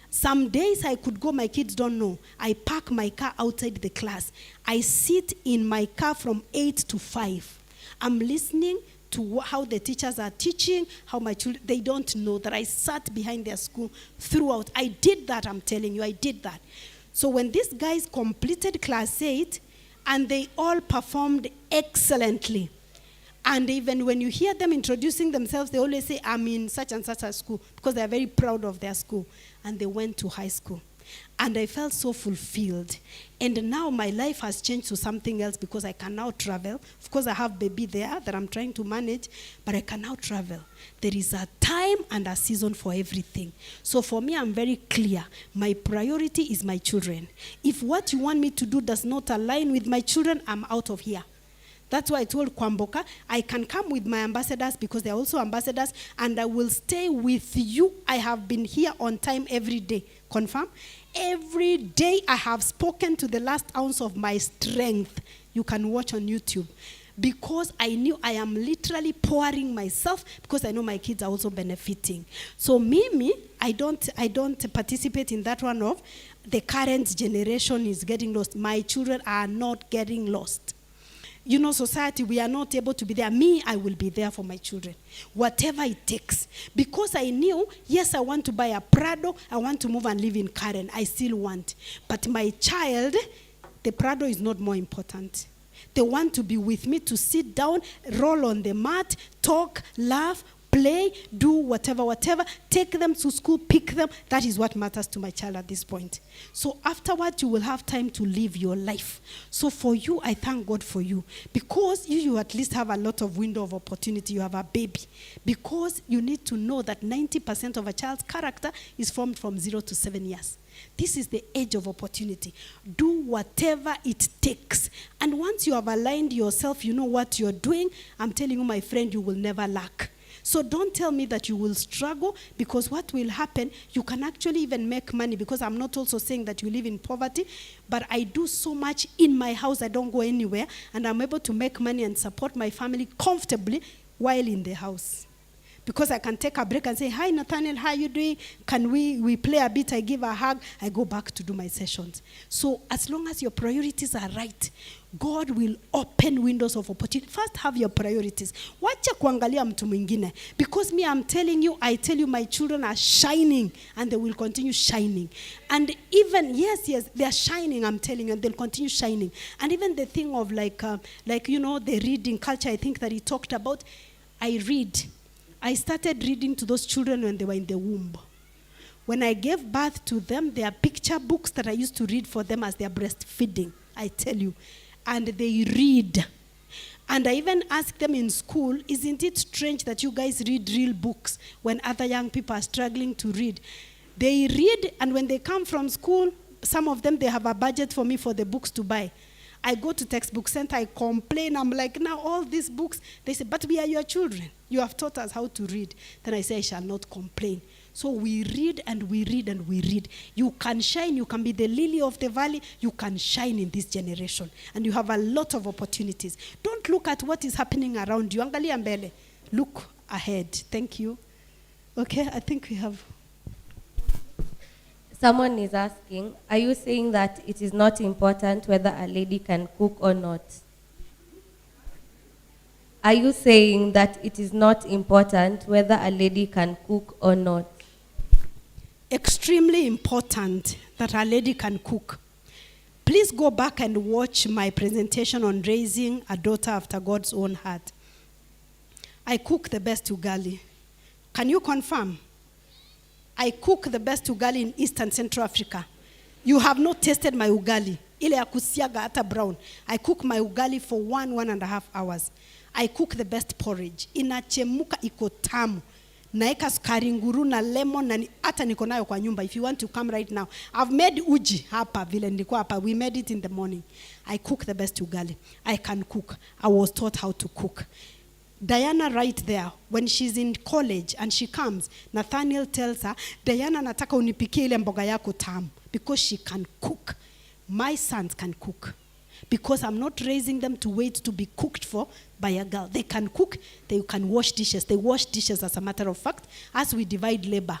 Some days I could go, my kids don't know. I park my car outside the class. I sit in my car from 8 to 5. I'm listening to how the teachers are teaching, how my children, they don't know that I sat behind their school throughout. I did that, I'm telling you, I did that. So when these guys completed class 8, and they all performed excellently, and even when you hear them introducing themselves, they always say, I'm in such and such a school, because they're very proud of their school. And they went to high school. And I felt so fulfilled. And now my life has changed to something else because I can now travel. Of course, I have baby there that I'm trying to manage, but I can now travel. There is a time and a season for everything. So for me, I'm very clear. My priority is my children. If what you want me to do does not align with my children, I'm out of here. That's why I told Kwamboka, I can come with my ambassadors because they're also ambassadors, and I will stay with you. I have been here on time every day. Confirm? Every day I have spoken to the last ounce of my strength. You can watch on YouTube. Because I knew I am literally pouring myself, because I know my kids are also benefiting. So Mimi, I don't participate in that one of the current generation is getting lost. My children are not getting lost. You know, society, we are not able to be there. Me, I will be there for my children. Whatever it takes. Because I knew, yes, I want to buy a Prado. I want to move and live in Karen. I still want. But my child, the Prado is not more important. They want to be with me, to sit down, roll on the mat, talk, laugh, play, do whatever, take them to school, pick them. That is what matters to my child at this point. So afterward, you will have time to live your life. So for you, I thank God for you. Because you at least have a lot of window of opportunity. You have a baby. Because you need to know that 90% of a child's character is formed from 0 to 7 years. This is the age of opportunity. Do whatever it takes. And once you have aligned yourself, you know what you're doing, I'm telling you, my friend, you will never lack. So don't tell me that you will struggle, because what will happen, you can actually even make money, because I'm not also saying that you live in poverty, but I do so much in my house, I don't go anywhere, and I'm able to make money and support my family comfortably while in the house. Because I can take a break and say, hi, Nathaniel, how are you doing? Can we play a bit? I give a hug. I go back to do my sessions. So as long as your priorities are right, God will open windows of opportunity. First, have your priorities. Wacha kuangalia mtu mwingine. Because me, I'm telling you, I tell you, my children are shining, and they will continue shining. And even, yes, they are shining, I'm telling you, and they'll continue shining. And even the thing of the reading culture, I think that he talked about, I read. I started reading to those children when they were in the womb. When I gave birth to them, there are picture books that I used to read for them as they're breastfeeding, I tell you. And they read. And I even asked them in school, isn't it strange that you guys read real books when other young people are struggling to read? They read, and when they come from school, some of them, they have a budget for me for the books to buy. I go to textbook center, I complain, I'm like, now all these books, they say, but we are your children. You have taught us how to read. Then I say, I shall not complain. So we read and we read and we read. You can shine, you can be the lily of the valley, you can shine in this generation. And you have a lot of opportunities. Don't look at what is happening around you. Angalia mbele. Look ahead. Thank you. Okay, I think we have... Someone is asking, are you saying that it is not important whether a lady can cook or not? Are you saying that it is not important whether a lady can cook or not? Extremely important that a lady can cook. Please go back and watch my presentation on raising a daughter after God's own heart. I cook the best ugali. Can you confirm? I cook the best ugali in East and Central Africa. You have not tasted my ugali. Ile ya kusiaga hata brown. I cook my ugali for 1.5 hours. I cook the best porridge. Inachemuka iko tamu. Naeka sukari nguru na lemon na hata niko nayo kwa nyumba. If you want to come right now. I've made uji hapa vile nilikuwa hapa. We made it in the morning. I cook the best ugali. I can cook. I was taught how to cook. Diana right there, when she's in college and she comes, Nathaniel tells her, Diana nataka unipikie ile mboga yako tamu, because she can cook. My sons can cook, because I'm not raising them to wait to be cooked for by a girl. They can cook, they can wash dishes. They wash dishes as a matter of fact, as we divide labor.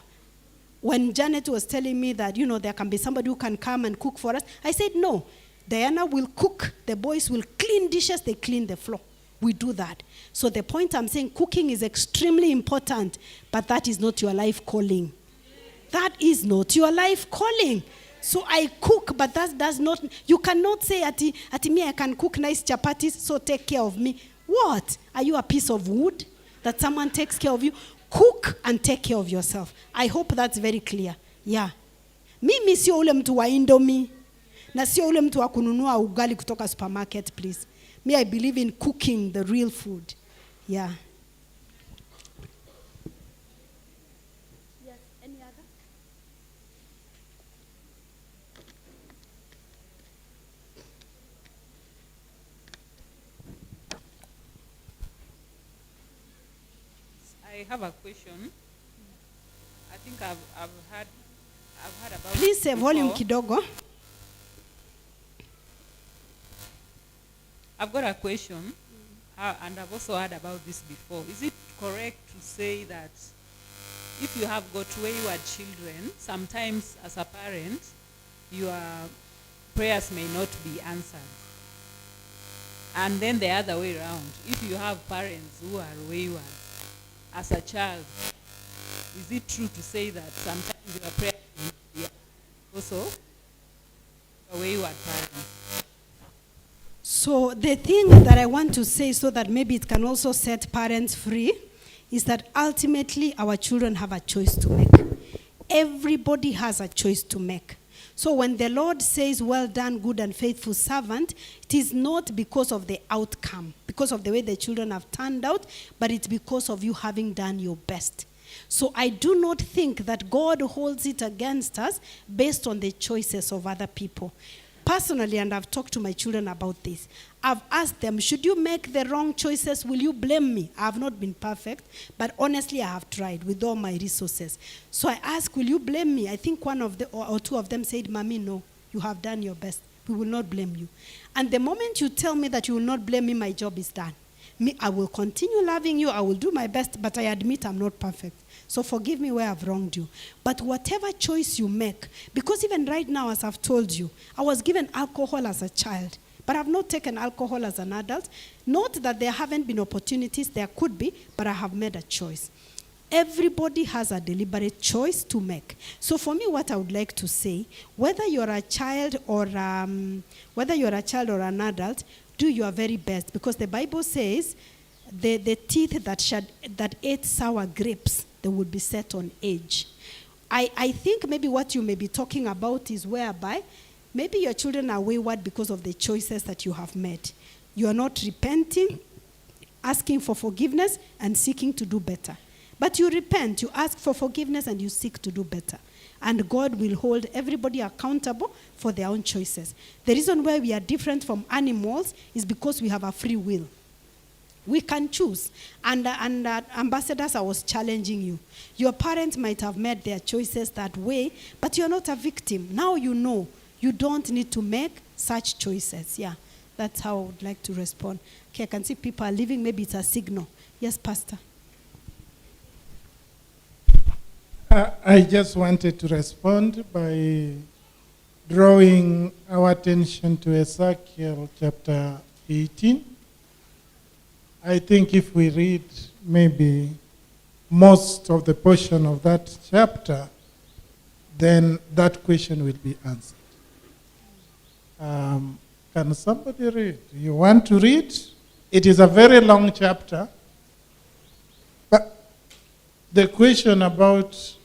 When Janet was telling me that, there can be somebody who can come and cook for us, I said, no, Diana will cook. The boys will clean dishes, they clean the floor. We do that. So the point I'm saying, cooking is extremely important, but that is not your life calling. That is not your life calling. So I cook, but that does not, you cannot say, ati me, I can cook nice chapatis, so take care of me. What? Are you a piece of wood that someone takes care of you? Cook and take care of yourself. I hope that's very clear. Yeah. Mimi sio ule mtu wa Indomie, na sio ule mtu wa kununua ugali kutoka supermarket, please. Me, I believe in cooking the real food. Yeah. Yes, any other? I have a question. I think I've heard about. Please say volume kidogo. I've got a question, and I've also heard about this before. Is it correct to say that if you have got wayward children, sometimes as a parent, your prayers may not be answered? And then the other way around, if you have parents who are wayward, as a child, is it true to say that sometimes your prayers may not be answered also a wayward parent? So the thing that I want to say, so that maybe it can also set parents free, is that ultimately our children have a choice to make. Everybody has a choice to make. So when the Lord says, well done, good and faithful servant, it is not because of the outcome, because of the way the children have turned out, but it's because of you having done your best. So I do not think that God holds it against us based on the choices of other people. Personally, and I've talked to my children about this, I've asked them, should you make the wrong choices, will you blame me? I have not been perfect, but honestly, I have tried with all my resources. So I asked, will you blame me? I think one of the or two of them said, Mommy, no, you have done your best. We will not blame you. And the moment you tell me that you will not blame me, my job is done. Me, I will continue loving you. I will do my best, but I admit I'm not perfect. So forgive me where I've wronged you. But whatever choice you make, because even right now, as I've told you, I was given alcohol as a child, but I've not taken alcohol as an adult. Not that there haven't been opportunities, there could be, but I have made a choice. Everybody has a deliberate choice to make. So for me, what I would like to say, whether you're a child or an adult, do your very best, because the Bible says the teeth that ate sour grapes, they would be set on edge. I think maybe what you may be talking about is whereby maybe your children are wayward because of the choices that you have made. You are not repenting, asking for forgiveness, and seeking to do better. But you repent, you ask for forgiveness, and you seek to do better. And God will hold everybody accountable for their own choices. The reason why we are different from animals is because we have a free will. We can choose. And ambassadors, I was challenging you. Your parents might have made their choices that way, but you're not a victim. Now you know you don't need to make such choices. Yeah, that's how I would like to respond. Okay, I can see people are leaving. Maybe it's a signal. Yes, Pastor. I just wanted to respond by drawing our attention to Ezekiel chapter 18. I think if we read maybe most of the portion of that chapter, then that question will be answered. Can somebody read? You want to read? It is a very long chapter. But the question about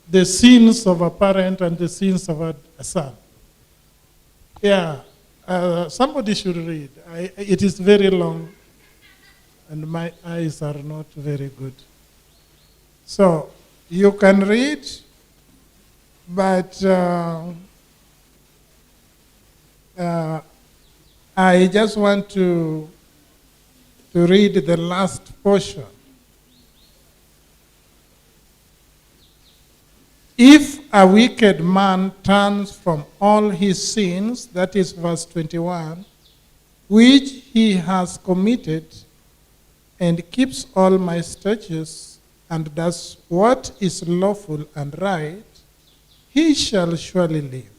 the sins of a parent and the sins of a son. Yeah, somebody should read. It is very long, and my eyes are not very good. So, you can read, but I just want to read the last portion. If a wicked man turns from all his sins, that is verse 21, which he has committed, and keeps all my statutes, and does what is lawful and right, he shall surely live.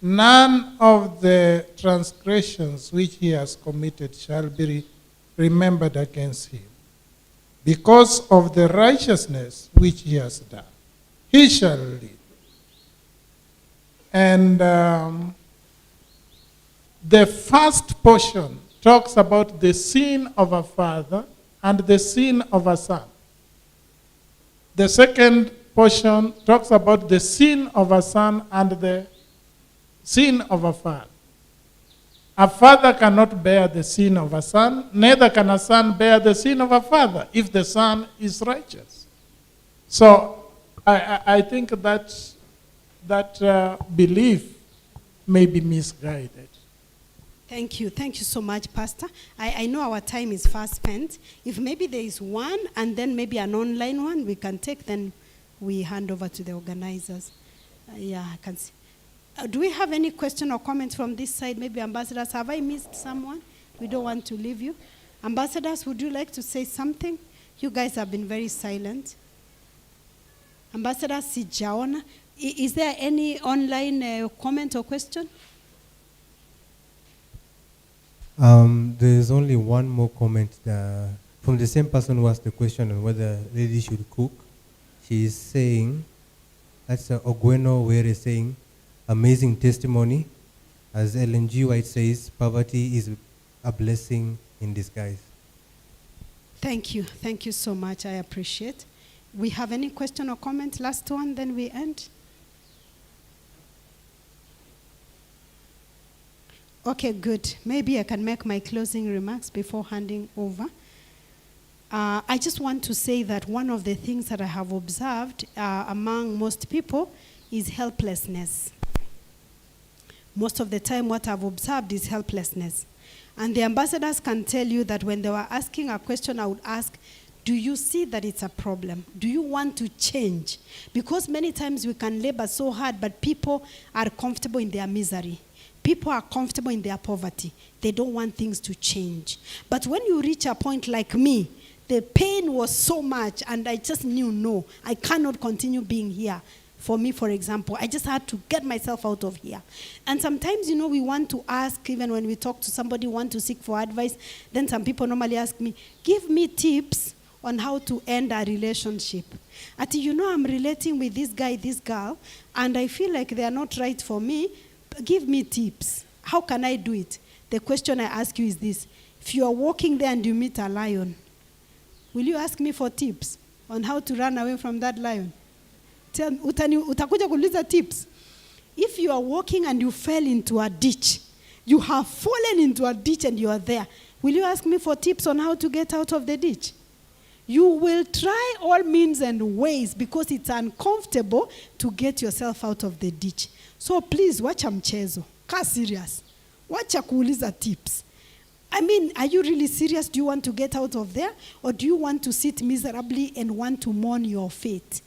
None of the transgressions which he has committed shall be remembered against him, because of the righteousness which he has done. He shall live. And the first portion talks about the sin of a father and the sin of a son. The second portion talks about the sin of a son and the sin of a father. A father cannot bear the sin of a son, neither can a son bear the sin of a father if the son is righteous. So I think that belief may be misguided. Thank you. Thank you so much, Pastor. I know our time is fast spent. If maybe there is one and then maybe an online one we can take, then we hand over to the organizers. Yeah, I can see. Do we have any question or comments from this side? Maybe ambassadors, have I missed someone? We don't want to leave you. Ambassadors, would you like to say something? You guys have been very silent. Ambassador Sijaona, is there any online comment or question? There's only one more comment from the same person who asked the question on whether ladies should cook. She is saying, that's Ogweno Were saying, amazing testimony. As Ellen G. White says, poverty is a blessing in disguise. Thank you. Thank you so much. I appreciate. We have any question or comment? Last one, then we end. Okay, good. Maybe I can make my closing remarks before handing over. I just want to say that one of the things that I have observed among most people is helplessness. Most of the time what I've observed is helplessness. And the ambassadors can tell you that when they were asking a question, I would ask, do you see that it's a problem? Do you want to change? Because many times we can labor so hard, but people are comfortable in their misery. People are comfortable in their poverty. They don't want things to change. But when you reach a point like me, the pain was so much, and I just knew, no, I cannot continue being here. For me, for example, I just had to get myself out of here. And sometimes, we want to ask, even when we talk to somebody, want to seek for advice, then some people normally ask me, give me tips on how to end a relationship. I'm relating with this guy, this girl, and I feel like they are not right for me. Give me tips. How can I do it? The question I ask you is this. If you are walking there and you meet a lion, will you ask me for tips on how to run away from that lion? Utakuja kuuliza tips. If you are walking and you fell into a ditch, you have fallen into a ditch and you are there, will you ask me for tips on how to get out of the ditch? You will try all means and ways because it's uncomfortable to get yourself out of the ditch. So please, wacha mchezo. Ka serious. Wacha kuuliza tips. I mean, are you really serious? Do you want to get out of there? Or do you want to sit miserably and want to mourn your fate?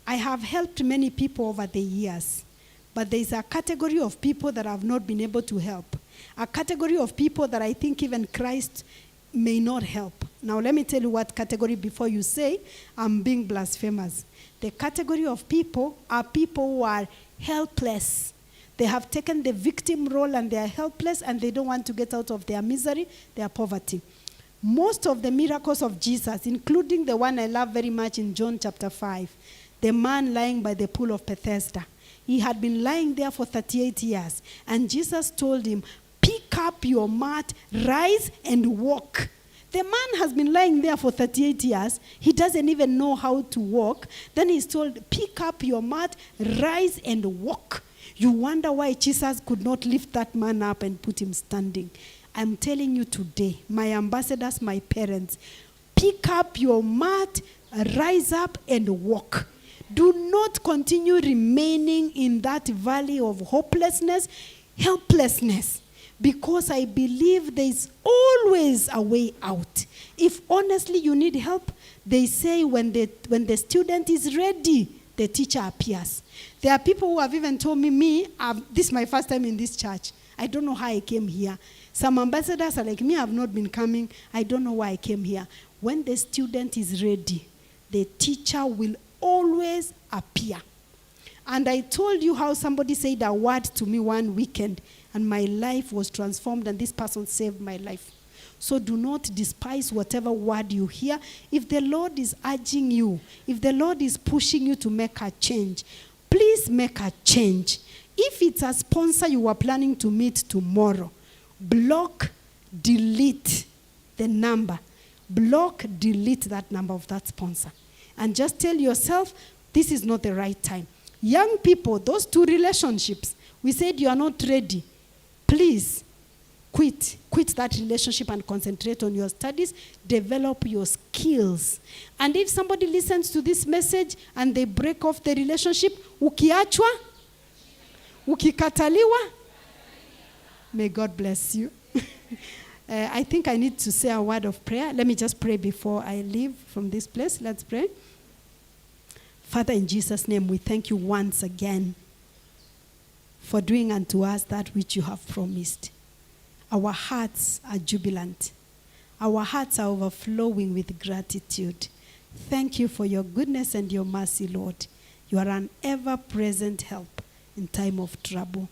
I have helped many people over the years, but there is a category of people that I have not been able to help. A category of people that I think even Christ may not help. Now let me tell you what category before you say I'm being blasphemous. The category of people are people who are helpless. They have taken the victim role and they are helpless and they don't want to get out of their misery, their poverty. Most of the miracles of Jesus, including the one I love very much in John chapter 5, the man lying by the pool of Bethesda. He had been lying there for 38 years. And Jesus told him, pick up your mat, rise and walk. The man has been lying there for 38 years. He doesn't even know how to walk. Then he's told, pick up your mat, rise and walk. You wonder why Jesus could not lift that man up and put him standing. I'm telling you today, my ambassadors, my parents, pick up your mat, rise up and walk. Do not continue remaining in that valley of hopelessness, helplessness, because I believe there is always a way out. If honestly you need help, they say when the student is ready, the teacher appears. There are people who have even told me, this is my first time in this church. I don't know how I came here. Some ambassadors are like me, I have not been coming. I don't know why I came here. When the student is ready, the teacher will always appear. And I told you how somebody said a word to me one weekend, and my life was transformed, and this person saved my life. So do not despise whatever word you hear. If the Lord is urging you, if the Lord is pushing you to make a change, please make a change. If it's a sponsor you are planning to meet tomorrow, block, delete the number. Block, delete that number of that sponsor. And just tell yourself, this is not the right time. Young people, those two relationships, we said you are not ready. Please, quit that relationship and concentrate on your studies. Develop your skills. And if somebody listens to this message and they break off the relationship, ukiachwa, ukikataliwa, may God bless you. I think I need to say a word of prayer. Let me just pray before I leave from this place. Let's pray. Father, in Jesus' name, we thank you once again for doing unto us that which you have promised. Our hearts are jubilant. Our hearts are overflowing with gratitude. Thank you for your goodness and your mercy, Lord. You are an ever-present help in time of trouble.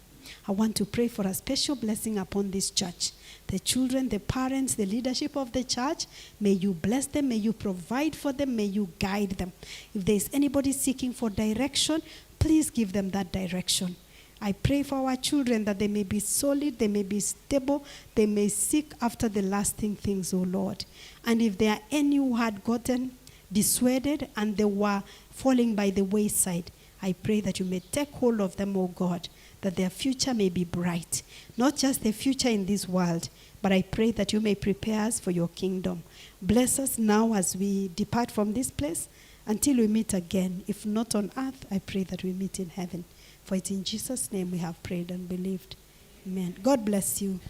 I want to pray for a special blessing upon this church. The children, the parents, the leadership of the church, may you bless them, may you provide for them, may you guide them. If there is anybody seeking for direction, please give them that direction. I pray for our children that they may be solid, they may be stable, they may seek after the lasting things, O Lord. And if there are any who had gotten dissuaded and they were falling by the wayside, I pray that you may take hold of them, O God, that their future may be bright. Not just the future in this world, but I pray that you may prepare us for your kingdom. Bless us now as we depart from this place until we meet again. If not on earth, I pray that we meet in heaven. For it's in Jesus' name we have prayed and believed. Amen. God bless you.